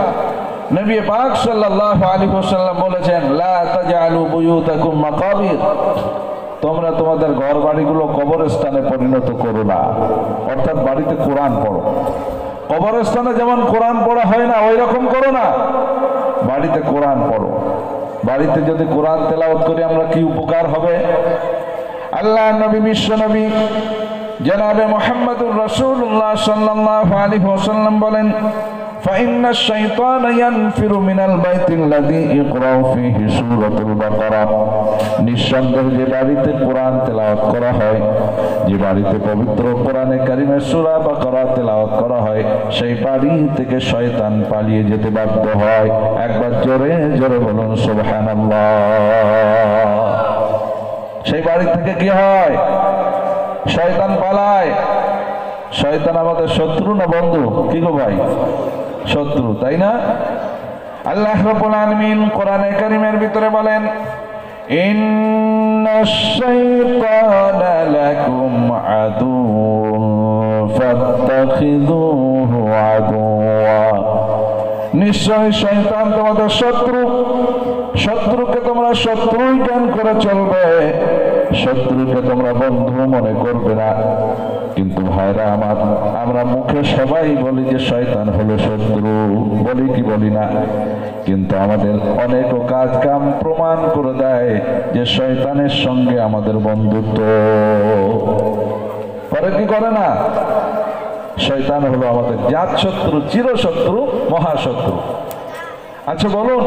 নবী পাক সাল্লাল্লাহু আলাইহি ওয়াসাল্লাম বলেছেন, লা তাজআলু বুয়ুতাকুম মাকাবির, তোমরা তোমাদের ঘর বাড়িগুলো কবরস্থানে পরিণত করো না। অর্থাৎ বাড়িতে কোরআন পড়ো। কবরস্থানে যেমন কোরআন পড়া হয় না ওই রকম করো না, বাড়িতে কোরআন পড়ো। বাড়িতে যদি কোরআন তেলাওয়াত করি আমরা কি উপকার হবে? আল্লাহ নবী, বিশ্ব নবী জনাবে মুহাম্মদুর রাসূলুল্লাহ সাল্লাল্লাহু আলাইহি ওয়াসাল্লাম বলেন, فإن الشيطان ينفر من البيت الذي يقرأ فيه سورة البقرة নিঃসন্দেহে যে বাড়িতে কোরআন তেলাওয়াত করা হয়, যে বাড়িতে পবিত্র কোরআনে কারিমের সূরা বাকারা তেলাওয়াত করা হয়, সেই বাড়ি থেকে শয়তান পালিয়ে যেতে বাধ্য হয়। একবার জোরে জোরে বলুন সুবহানাল্লাহ। সেই বাড়ি থেকে কি হয়? শয়তান পালায়। শয়তান আমাদের শত্রু না বন্ধু? কি গো ভাই? শত্রু, তাই না? আল্লাহ রাব্বুল আলামিন কোরআনে কারীমের ভিতরে বলেন, ইন্নাশ শাইতানা লাকুম আদুউন ফাত্তাখিযুহু আদুওয়া। নিশ্চয় শয়তান তোমাদের শত্রু, শত্রুকে তোমরা শত্রুই জ্ঞান করে চলবে, শত্রুকে তোমরা বন্ধু মনে করবে না। কিন্তু ভাইরা আমার, আমরা মুখে সবাই বলি যে শয়তান হলো শত্রু, বলি কি বলি না? কিন্তু আমাদের অনেক কাজ কাম প্রমাণ করে দেয় যে শয়তানের সঙ্গে আমাদের বন্ধুত্ব করে কি করে না? শয়তান হলো আমাদের জাত শত্রু, চিরশত্রু, মহাশত্রু। আচ্ছা বলুন,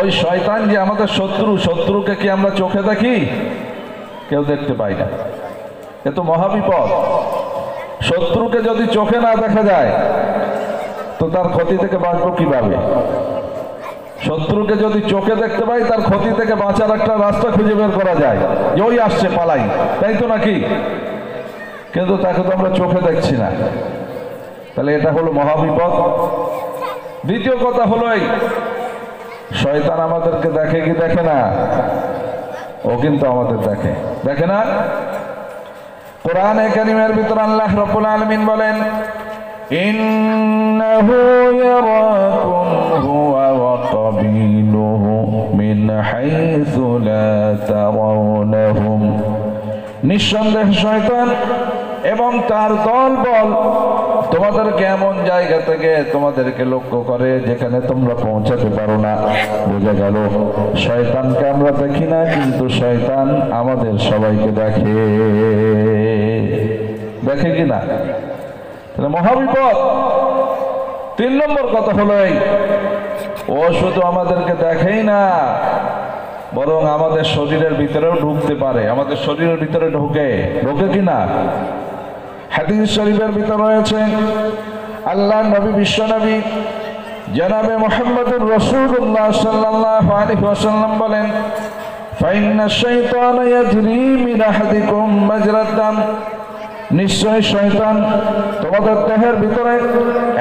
ওই শয়তান যে আমাদের শত্রু, শত্রুকে কি আমরা চোখে দেখি? কেউ দেখতে পাই না। এ তো মহাবিপদ। শত্রুকে যদি চোখে না দেখা যায় তো তার ক্ষতি থেকে বাঁচবো কিভাবে? শত্রুকে যদি চোখে দেখতে পাই, তার ক্ষতি থেকে বাঁচার একটা রাস্তা খুঁজে বের করা যায় যে ওই আসছে, পালাই, তাই তো নাকি? কিন্তু তাকে তো আমরা চোখে দেখছি না। তাহলে এটা হলো মহাবিপদ। দ্বিতীয় কথা হলো এই শয়তান আমাদেরকে দেখে কি দেখে না? ও কিন্তু আমাদের দেখে, দেখে না? কোরআনে কারীমের ভিতর আল্লাহ রাব্বুল আলামিন বলেন, ইন্নাহু ইয়ারাকুম হুয়া ওয়া কাবিলুহু মিন হাইসু লা তারাউনাহুম। নিঃসন্দেহে শয়তান এবং তার দলবল তোমাদেরকে এমন জায়গা থেকে তোমাদেরকে লক্ষ্য করে যেখানে তোমরা পৌঁছাতে পারো না। বোঝা গেল শয়তানকে আমরা দেখি না, কিন্তু শয়তান আমাদের সবাইকে দেখে। দেখে কি না? মহাবিপদ। 3 নম্বর কথা হলো এই, ও শুধু আমাদেরকে দেখেই না, বরং আমাদের শরীরের ভিতরেও ঢুকতে পারে। আমাদের শরীরের ভিতরে ঢোকে, ঢোকে কি না? হাদিস শরীফের ভিতরে রয়েছে, আল্লাহ নবী, বিশ্ব নবী জনাবে মুহাম্মদুর রাসূলুল্লাহ সাল্লাল্লাহু আলাইহি ওয়াসাল্লাম বলেন, ফাইন্নাশ শাইতানা ইয়াজরি মিন আহাদিকুম মাজরাদ দাম। নিশ্চয় শয়তান তোমাদের দেহের ভিতরে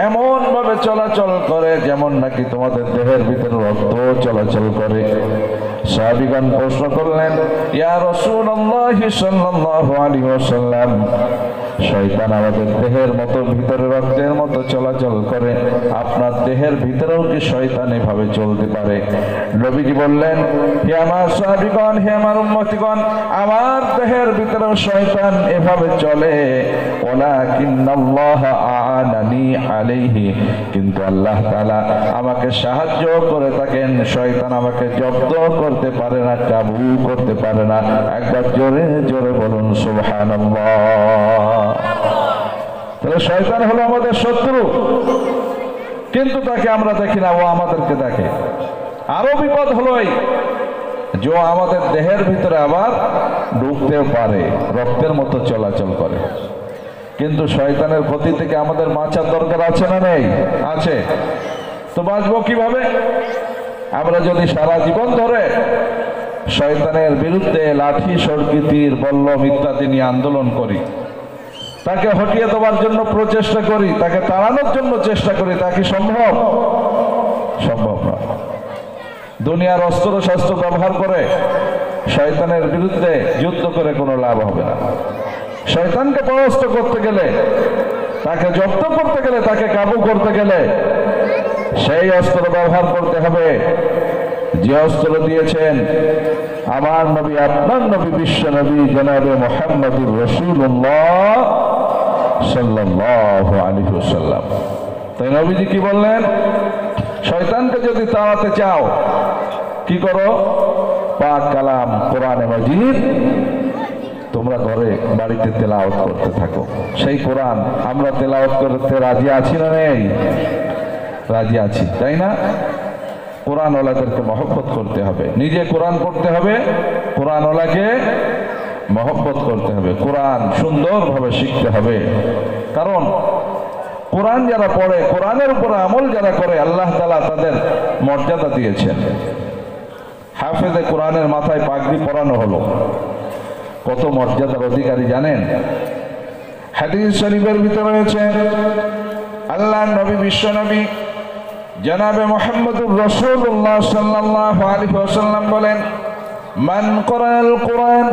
এমন ভাবে চলাচল করে যেমন নাকি তোমাদের দেহের ভিতরে রক্ত চলাচল করে। সাহাবীগণ প্রশ্ন করলেন, ইয়া রাসূলুল্লাহ সাল্লাল্লাহু আলাইহি ওয়াসাল্লাম, শয়তান আমাদের দেহের মতো ভিতরে রক্তের মতো চলাচল করে, আপনার দেহের ভিতরেও কি শয়তান এভাবে চলতে পারে? নবীজি বললেন, হে আমার সাহাবীগণ, হে আমার উম্মতিগণ, আমার দেহের ভিতরেও শয়তান এভাবে চলে, ওয়ালাকিন্নাল্লাহ আ'আনানি আলাইহি, কিন্তু আল্লাহ তাআলা আমাকে সাহায্য করে থাকেন। শয়তান আমাকে জব্দ করতে পারে না, কাবু করতে পারে না। একবার জোরে জোরে বলুন সুবহানাল্লাহ। তাহলে শয়তান হলো আমাদের শত্রু, কিন্তু তাকে আমরা দেখি না, ও আমাদেরকে দেখে। আরো বিপদ হলো এই যে আমাদের দেহের ভিতরে আবার ঢুকতেও পারে, রক্তের মতো চলাচল করে। কিন্তু শয়তানের ক্ষতি থেকে আমাদের বাঁচার দরকার আছে না নেই? আছে। তো বাঁচবো কিভাবে? আমরা যদি সারা জীবন ধরে শয়তানের বিরুদ্ধে লাঠি, সড়কি, তীর, বল্লম ইত্যাদি নিয়ে আন্দোলন করি, তাকে হটিয়ে দেওয়ার জন্য প্রচেষ্টা করি, তাকে তাড়ানোর জন্য চেষ্টা করি, তা কি সম্ভব? সম্ভব না। দুনিয়ার অস্ত্র শস্ত্র ব্যবহার করে শয়তানের বিরুদ্ধে যুদ্ধ করে কোনো লাভ হবে না। শয়তানকে পরাস্ত করতে গেলে, তাকে জব্দ করতে গেলে, তাকে কাবু করতে গেলে সেই অস্ত্র ব্যবহার করতে হবে যে অস্ত্র দিয়েছেন আমার নবী, আপনার নবী, বিশ্ব নবী জনাবে মুহাম্মদুর রাসূলুল্লাহ সাল্লাল্লাহু আলাইহি ওয়াসাল্লাম। তাই নবীজি কি বললেন? শয়তানকে যদি তাড়াতে চাও কি করো? পাক কালাম কোরআনে মাজিদ তোমরা ঘরে বাড়িতে তেলাওয়াত করতে থাকো। সেই কোরআন আমরা তেলাওয়াত করতে রাজি আছি না নেই? রাজি আছি, তাই না? কোরআনওয়ালাদেরকে মহব্বত করতে হবে, নিজে কোরআন পড়তে হবে, কোরআনওয়ালাকে মহব্বত করতে হবে, কোরআন সুন্দরভাবে শিখতে হবে। কারণ কোরআন যারা পড়ে, কোরআনের উপরে আমল যারা করে, আল্লাহ তাআলা তাদের মর্যাদা দিয়েছেন। হাফেজে কোরআনের মাথায় পাগড়ি পরানো হলো, কত মর্যাদার অধিকারী জানেন? হাদিস শরীফের ভিতরে রয়েছে আল্লাহর নবী, বিশ্ব নবী জনাবে মুহাম্মদুর রাসূলুল্লাহ সাল্লাল্লাহু আলাইহি ওয়াসাল্লাম বলেন, মান ক্বরাআল কুরআন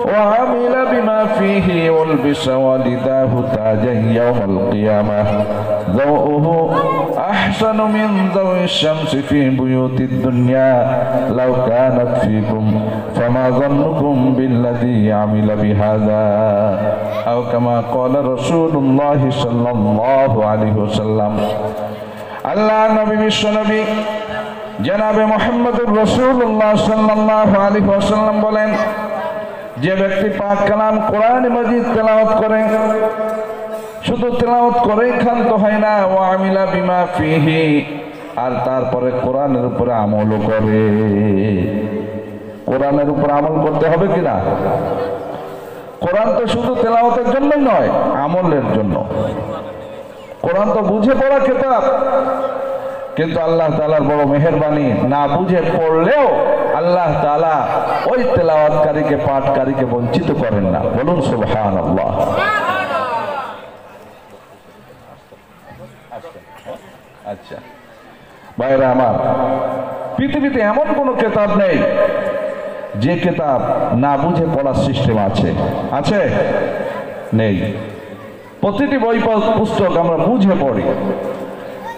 ওয়া আমিলা বিমা ফীহি উলবিসা ওয়ালিদাহু তাজান ইয়াউমাল কিয়ামাহ যাওউহু আহসানু মিন যাওইশ শামসি ফী বুয়ুতিদ দুনিয়া লাউ কানাত ফীকুম ফামা যান্নুকুম বিল্লাযী আমিলা বিহাযা আও কামা ক্বালা রাসূলুল্লাহ সাল্লাল্লাহু আলাইহি ওয়াসাল্লাম। আল্লাহর নবী, বিশ্ব নবী জনাবে মুহাম্মদুর রাসূলুল্লাহ সাল্লাল্লাহু আলাইহি ওয়াসাল্লাম বলেন, যে ব্যক্তি পাক কালাম কোরআন মাজিদ তেলাওয়াত করে, শুধু তেলাওয়াত করেই ক্ষান্ত হয় না, ওয়া আমিলা বিমা ফীহি, আর তারপরে কোরআনের উপরে আমলও করে। কোরআনের উপর আমল করতে হবে কিনা? কোরআন তো শুধু তেলাওয়াতের জন্যই নয়, আমলের জন্য। কোরআন তো বুঝে পড়া কিতাব, কিন্তু আল্লাহ তাআলার বড় মেহেরবানি, না বুঝে পড়লেও আল্লাহ তাআলা ওই তেলাওয়াতকারীকে, পাঠকারীকে বঞ্চিত করেন না। বলুন সুবহানাল্লাহ। আচ্ছা ভাইরা আমার, পৃথিবীতে এমন কোন কিতাব নেই যে কিতাব না বুঝে পড়ার সিস্টেম আছে? আছে? নেই। প্রতিটি বই পুস্তক আমরা বুঝে পড়ি।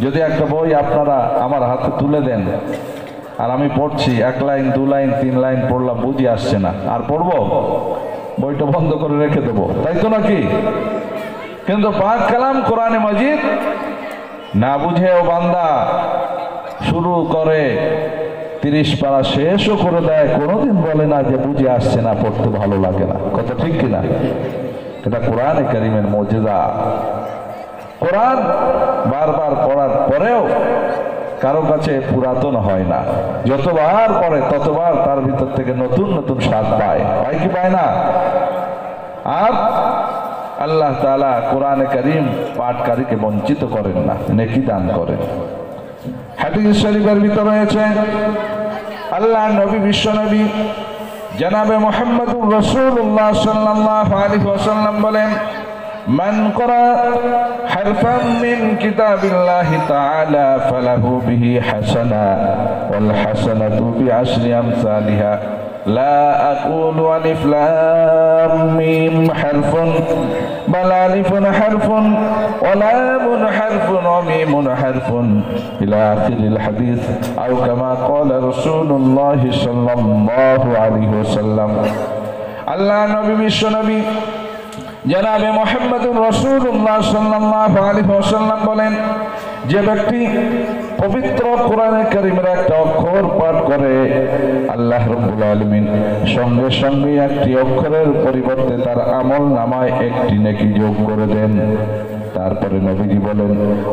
যদি একটা বই আপনারা আমার হাতে তুলে দেন আর আমি পড়ছি, 1 লাইন 2 লাইন 3 লাইন পড়লাম, বুঝে আসছে না, আর পড়বো? বইটা বন্ধ করে রেখে দেবো, তাই তো নাকি? কিন্তু পাক কালাম কোরআনে মাজিদ না বুঝেও বান্দা শুরু করে 30 পারা শেষও করে দেয়, কোনোদিন বলে না যে বুঝে আসছে না, পড়তে ভালো লাগে না। কথা ঠিক কিনা? এটা কোরআনে কারীমের মুজিজা। কোরআন বারবার পড়ার পরেও কারো কাছে পুরাতন হয় না, যতবার পড়ে ততবার তার ভিতর থেকে নতুন নতুন স্বাদ পায়। পায় কি পায় না? আর আল্লাহ তাআলা কোরআনে কারীম পাঠকারীকে বঞ্চিত করেন না, নেকি দান করেন। হাদিস শরীফের ভিতরে রয়েছে আল্লাহর নবী, বিশ্ব নবী জনাবে মুহাম্মদুর রাসূলুল্লাহ সাল্লাল্লাহু আলাইহি ওয়াসাল্লাম বলেন, মান ক্বারা হারফান মিন কিতাবিল্লাহি তাআলা ফালাহু বিহি হাসানা ওয়াল হাসানাতু বিআশরি আমসালিহা লা আকুলু আলিফ লাম মিম হারফুন বাল আলিফুন হারফুন ওয়া লামুন হারফুন ওয়া মিমুন হারফুন ইলা আখিরিল হাদিস আও কামা ক্বালা রাসূলুল্লাহ সাল্লাল্লাহু আলাইহি ওয়াসাল্লাম। আল্লাহ নবী, বিশ্ব নবী জনাবে মুহাম্মদুর রাসূলুল্লাহ সাল্লাল্লাহু আলাইহি ওয়াসাল্লাম বলেন, যে ব্যক্তি পবিত্র কোরআনে কারীমের একটা অক্ষর পাঠ করে, আল্লাহ রাব্বুল আলামিন সঙ্গে সঙ্গে একটি অক্ষরের পরিবর্তে তার আমল নামায় একটি নেকি যোগ করে দেন। তারপরে নবীজি বলেন,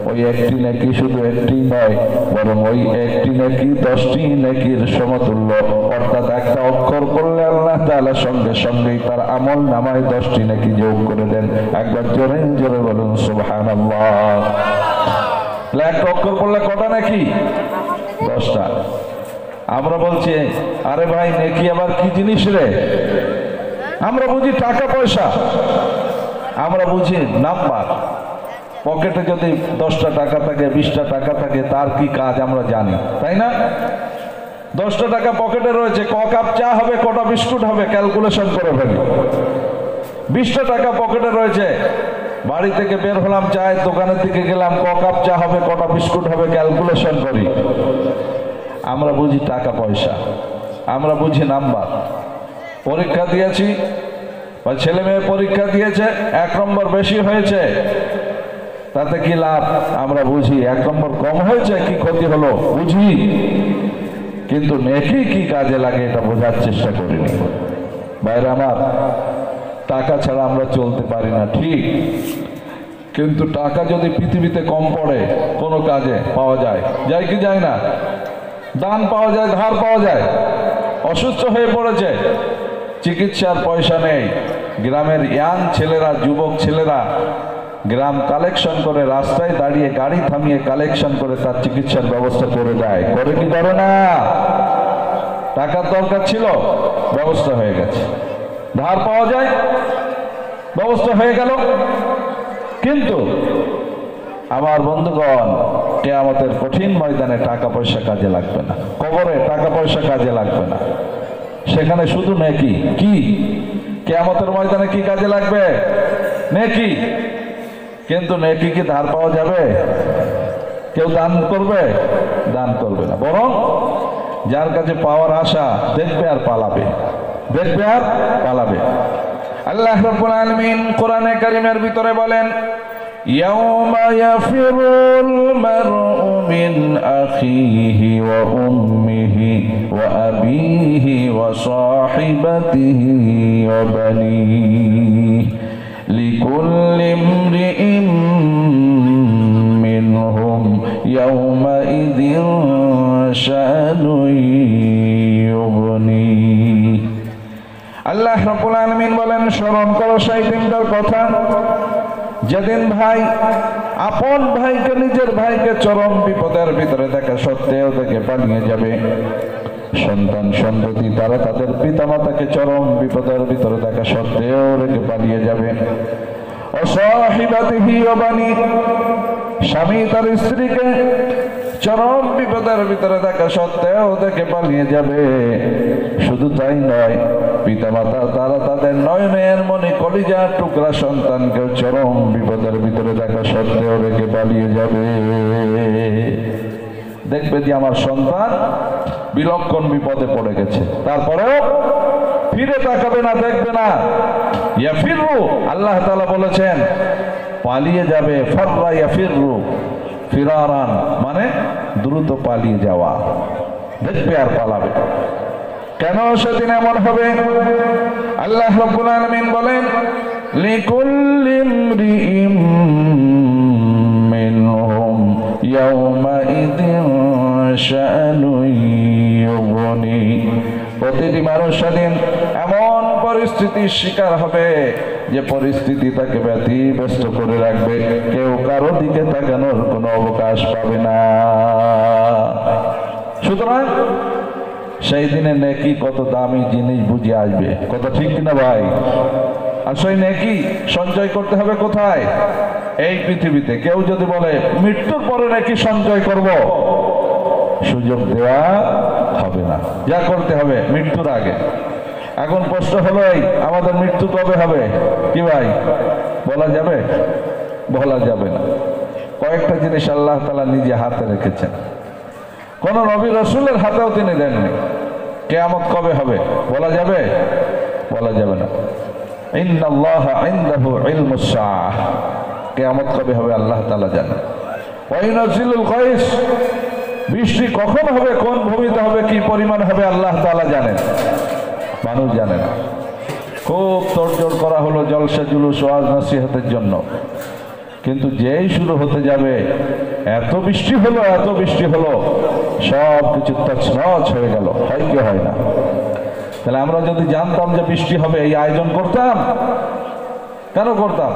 ওই একটি নেকি শুধু একটি নয়, বরং ওই একটি নেকি 10টি নেকির সমতুল্য। অর্থাৎ একটা অক্ষর করলে আল্লাহ তাআলা সঙ্গে সঙ্গেই তার আমল নামায় 10টি নেকি যোগ করে দেন। একবার জোরে জোরে বলুন সুবহানাল্লাহ। একটা অক্ষর করলে কটা নেকি? 10টা। আমরা বলছি, আরে ভাই নেকি আবার কি জিনিস রে? আমরা বুঝি টাকা পয়সা, আমরা বুঝি নাম্বার। পকেটে যদি 10টা টাকা থাকে, 20টা টাকা থাকে, তার কি কাজ আমরা জানি, তাই না? 10টা টাকা পকেটে রয়েছে, ক কাপ চা হবে, কটা বিস্কুট হবে, ক্যালকুলেশন করে ফেলি। 20টা টাকা পকেটে রয়েছে, বাড়ি থেকে বের হলাম, চায়ের দোকানের দিকে গেলাম, ক কাপ চা হবে, কটা বিস্কুট হবে, ক্যালকুলেশন করি। আমরা বুঝি টাকা পয়সা, আমরা বুঝি নাম্বার। পরীক্ষা দিয়েছি বা ছেলে মেয়ে পরীক্ষা দিয়েছে, 1 নম্বর বেশি হয়েছে, তাতে কি লাভ? আমরা বুঝি। 1 নম্বর কম হয়েছে, কি ক্ষতি হলো বুঝি, কিন্তু নেকি কি কাজে লাগে এটা বোঝার চেষ্টা করিনি। ভাইরা আমার, টাকা ছাড়া আমরা চলতে পারি না ঠিক, কিন্তু টাকা যদি পৃথিবীতে কম পড়ে কোনো কাজে পাওয়া যায়, যায় কি যায় না? দান পাওয়া যায়, ধার পাওয়া যায়। অসুস্থ হয়ে পড়েছে, চিকিৎসার পয়সা নেই, গ্রামের ইয়াং ছেলেরা, যুবক ছেলেরা গ্রাম কালেকশন করে রাস্তায় দাঁড়িয়ে গাড়ি থামিয়ে কালেকশন করে তার চিকিৎসার ব্যবস্থা করে দেয়। করে কি করে না? টাকার দরকার ছিল, ব্যবস্থা হয়ে গেছে। ধার পাওয়া যায়, ব্যবস্থা হয়ে গেল। কিন্তু আমার বন্ধুগণ, কিয়ামতের কঠিন ময়দানে টাকা পয়সা কাজে লাগবে না, কবরে টাকা পয়সা কাজে লাগবে না, সেখানে শুধু নেকি। কি কিয়ামতের ময়দানে কি কাজে লাগবে? নেকি। কিন্তু নেকি কি ধার পাওয়া যাবে? কেউ দান করবে? দান করবে না। বরং যার কাছে পাওয়ার আশা দেখবে আর পালাবে, দেখবে আর পালাবে। আল্লাহ রাব্বুল আলামিন কোরআনে কারীমের ভিতরে বলেন, ইয়াউমা ইয়াফিরুল মারউ মিন আখিহি ওয়া উম্মিহি ওয়া আবিহি ওয়া সাহিবাতিহি ওয়া বানিহি লিকুল্লি ইমরিইম মিনহুম ইয়াউমাইযিন শানুন ইউগনিহি। আল্লাহ রাব্বুল আলামিন বলেন, স্মরণ করো সেই দিনটার কথা যেদিন ভাই আপন ভাইকে, নিজের ভাইকে চরম বিপদের ভিতরে দেখা সত্ত্বেও থেকে পালিয়ে যাবে। সন্তান সন্ততি তারা তাদের পিতামাতাকে চরম বিপদের ভিতরে দেখা সত্ত্বেও রেখে পালিয়ে যাবে। অসাহিবাতিহি ওয়া বানি, স্বামী তার স্ত্রীকে চরম বিপদের ভিতরে দেখা সত্ত্বেও দেখে পালিয়ে যাবে। শুধু তাই নয়, পিতামাতা তারা তাদের নয়নের মনে কলিজার টুকরা সন্তানকে চরম বিপদের ভিতরে দেখা সত্ত্বেও রেখে পালিয়ে যাবে। দেখবে যে আমার সন্তান বিলক্ষণ বিপদে পড়ে গেছে, তারপরেও ফিরে তাকাবে না, দেখবে না। ইয়াফিরু, আল্লাহ তাআলা বলেছেন পালিয়ে যাবে। ফাররা ইয়াফিরু ফিরারান, মানে দ্রুত পালিয়ে যাওয়া। দেখবে আর পালাবে। কেন সেদিন এমন হবে? আল্লাহ রাব্বুল আলামিন বলেন, লিকুল্লি ইমরিইম মিনহুম ইয়াউমাইযিন শানুন ইউগনি। প্রতিটি মানুষ সেদিন এমন পরিস্থিতির শিকার হবে যে পরিস্থিতি তাকে ব্যতিব্যস্ত করে রাখবে, কেউ কারো দিকে তাকানোর কোনো অবকাশ পাবে না। সুতরাং সেই দিনে নেকি কত দামি জিনিস বুঝে আসবে, কত ঠিক কিনা ভাই? আর সেই নেকি সঞ্চয় করতে হবে কোথায়? এই পৃথিবীতে। কেউ যদি বলে মৃত্যুর পরে নেকি সঞ্চয় করব, সুযোগ দেওয়া হবে না, যা করতে হবে মৃত্যুর আগে। এখন প্রশ্ন হলো এই, আমাদের মৃত্যু কবে হবে? কি ভাই বলা যাবে? বলা যাবে না। কয়েকটা জিনিস আল্লাহ তাআলা নিজে হাতে রেখেছেন, কোন নবী রাসূলের হাতেও তিনি দেননি। কিয়ামত কবে হবে বলা যাবে? বলা যাবে না। ইন্নাল্লাহা ইনদাহু ইলমুস সাআহ, কিয়ামত কবে হবে আল্লাহ তাআলা জানেন। ওয়া ইউনাজ্জিলুল গায়স, বৃষ্টি কখন হবে, কোন ভূমিতে হবে, কি পরিমাণ হবে আল্লাহ তাআলা জানেন, মানুষ জানে না। খুব তোড়জোড় করা হলো জলসা জুলুস ওয়াজ নসিহতের জন্য, কিন্তু যেই শুরু হতে যাবে এত বৃষ্টি হলো, এত বৃষ্টি হলো, সব কিছু তছনছ হয়ে গেল। হয় কি হয় না? তাহলে আমরা যদি জানতাম যে বৃষ্টি হবে, এই আয়োজন করতাম? কেন করতাম?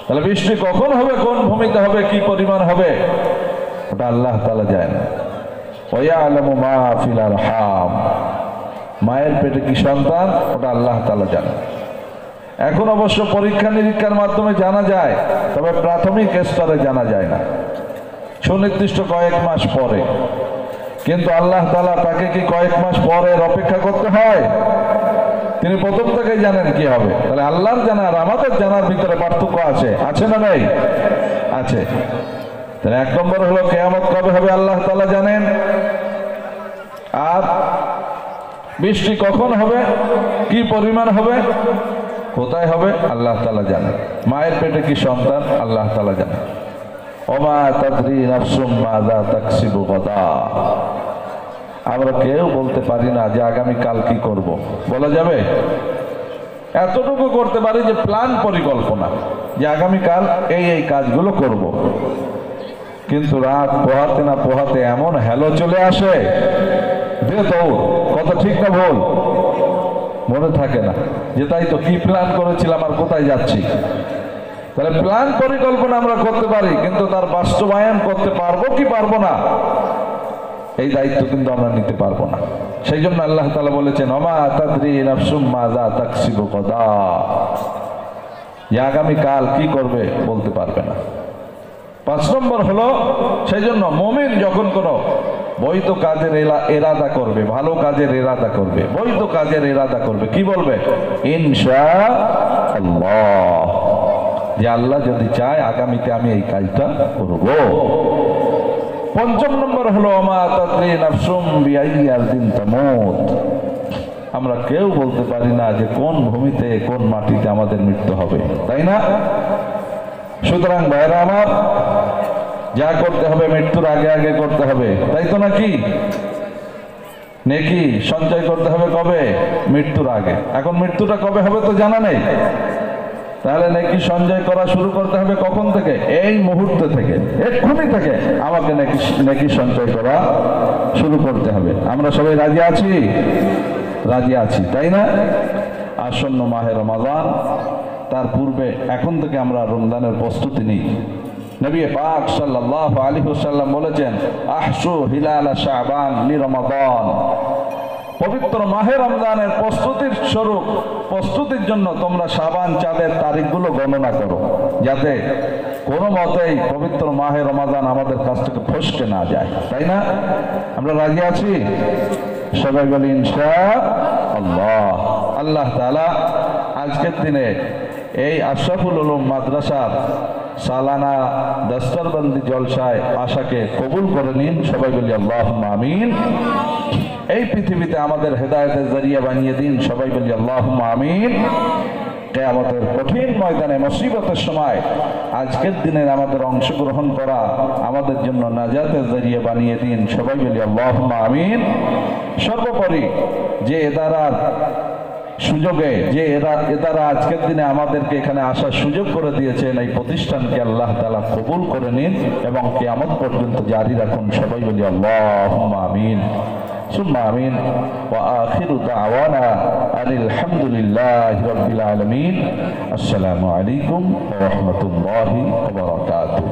তাহলে বৃষ্টি কখন হবে, কোন ভূমিতে হবে, কি পরিমাণ হবে, ওটা আল্লাহ তাআলা জানেন। ওয়া ইয়ালামু মা ফিল আরহাম, মায়ের পেটে কি সন্তান, ওটা আল্লাহ তাআলা জানেন। এখন অবশ্য পরীক্ষা নিরীক্ষার মাধ্যমে জানা যায়, তবে প্রাথমিক স্তরে জানা যায় না, সুনির্দিষ্ট কয়েক মাস পরে। কিন্তু আল্লাহ তাআলা তাকে কি কয়েক মাস পরে অপেক্ষা করতে হয়? তিনি প্রথম থেকেই জানেন কি হবে। তাহলে আল্লাহর জানা আর আমাদের জানার ভিতরে পার্থক্য আছে, আছে না নেই? আছে। তাহলে এক নম্বর হলো কিয়ামত কবে হবে আল্লাহ তাআলা জানেন, আর বৃষ্টি কখন হবে, কি পরিমাণ হবে, কোথায় হবে আল্লাহ তাআলা জানেন। মায়ের পেটে কি সন্তান আল্লাহ তাআলা জানেন। ওমা তাদরি নাফসুম মাযা তাকসিবু গাদা, আমরা কেউ বলতে পারি না যে আগামী কাল কি করব, বলা যাবে? এতটুকু করতে পারি যে প্ল্যান পরিকল্পনা, যে আগামীকাল এই কাজগুলো করব। কিন্তু রাত পোহাতে না পোহাতে এমন হ্যালো চলে আসে, দে দৌড়, কথা ঠিক না ভুল, মনে থাকে না যে তাই তো কি প্ল্যান করেছিলাম আর কোথায় যাচ্ছি। তাহলে প্ল্যান পরিকল্পনা আমরা করতে পারি, কিন্তু তার বাস্তবায়ন করতে পারবো কি পারবো না, এই দায়িত্ব কিন্তু আমরা নিতে পারবো না। সেই জন্য আল্লাহ তাআলা বলেছেন, ওমা তাদরি নাফসুম মাযা তাকসিবু গাদা, যে আগামীকাল কি করবে বলতে পারবে না। 5 নম্বর হলো, সেই জন্য মুমিন যখন কোনো বৈধ কাজের ইরাদা করবে, ভালো কাজের ইরাদা করবে, বৈধ কাজের ইরাদা করবে, কি বলবে? ইনশাআল্লাহ, যে আল্লাহ যদি চায় আগামীতে আমি এই কাজটা করব। 5 নম্বর হলো, ওমা তাদরি নাফসুম বিআইয়ি আরদিন তামুত, আমরা কেউ বলতে পারি না যে কোন ভূমিতে কোন মাটিতে আমাদের মৃত্যু হবে, তাই না? সুতরাং ভাইরা আমার, যা করতে হবে মৃত্যুর আগে আগে করতে হবে, তাই তো নাকি? নেকি সঞ্চয় করতে হবে কবে? মৃত্যুর আগে। এখন মৃত্যুটা কবে হবে তো জানা নেই, তাহলে নেকি সঞ্চয় করা শুরু করতে হবে কখন থেকে? এই মুহূর্ত থেকে, এক্ষুনি থেকে আমাকে নেকি সঞ্চয় করা শুরু করতে হবে। আমরা সবাই রাজি আছি? রাজি আছি, তাই না? আসন্ন মাহে রমাদান, তার পূর্বে এখন থেকে আমরা রমজানের প্রস্তুতি নিই। নবী পাক সাল্লাল্লাহু আলাইহি ওয়াসাল্লাম বলেছেন, আহসু হিলাল শাবান লিরমাদান, পবিত্র মাহে রমজানের প্রস্তুতির জন্য তোমরা শাবান চাঁদের তারিখগুলো গণনা করো, যাতে কোনো মতেই পবিত্র মাহে রমাদান আমাদের কাছ থেকে ফসকে না যায়, তাই না? আমরা রাজি আছি? সবাই বলি ইনশাআল্লাহ। আল্লাহ তাআলা আজকের দিনে এই আশরাফুল উলুম মাদ্রাসার সালানা দস্তরবন্দি জলসায় আশাকে কবুল করে নিন। সবাই বলি আল্লাহুম্মা আমিন। এই পৃথিবীতে আমাদের হেদায়েতের জরিয়া বানিয়ে দিন। সবাই বলি আল্লাহুম্মা আমিন। কিয়ামতের কঠিন ময়দানে মুসিবতের সময় আজকের দিনের আমাদের অংশগ্রহণ করা আমাদের জন্য নাজাতের জরিয়া বানিয়ে দিন। সবাই বলি আল্লাহুম্মা আমিন। সর্বোপরি যে এদারার সুযোগে, যে এদারা আজকের দিনে আমাদেরকে এখানে আসার সুযোগ করে দিয়েছেন, এই প্রতিষ্ঠানকে আল্লাহ তাআলা কবুল করে নিন এবং কিয়ামত পর্যন্ত জারি রাখুন। সবাই বলি আল্লাহুম্মা আমিন। সুম্মা আমিন। ওয়া আখিরু দাওয়ানা আনিল হামদুলিল্লাহি রাব্বিল আলামিন। আসসালামু আলাইকুম ওয়া রাহমাতুল্লাহি ওয়া বারাকাতুহু।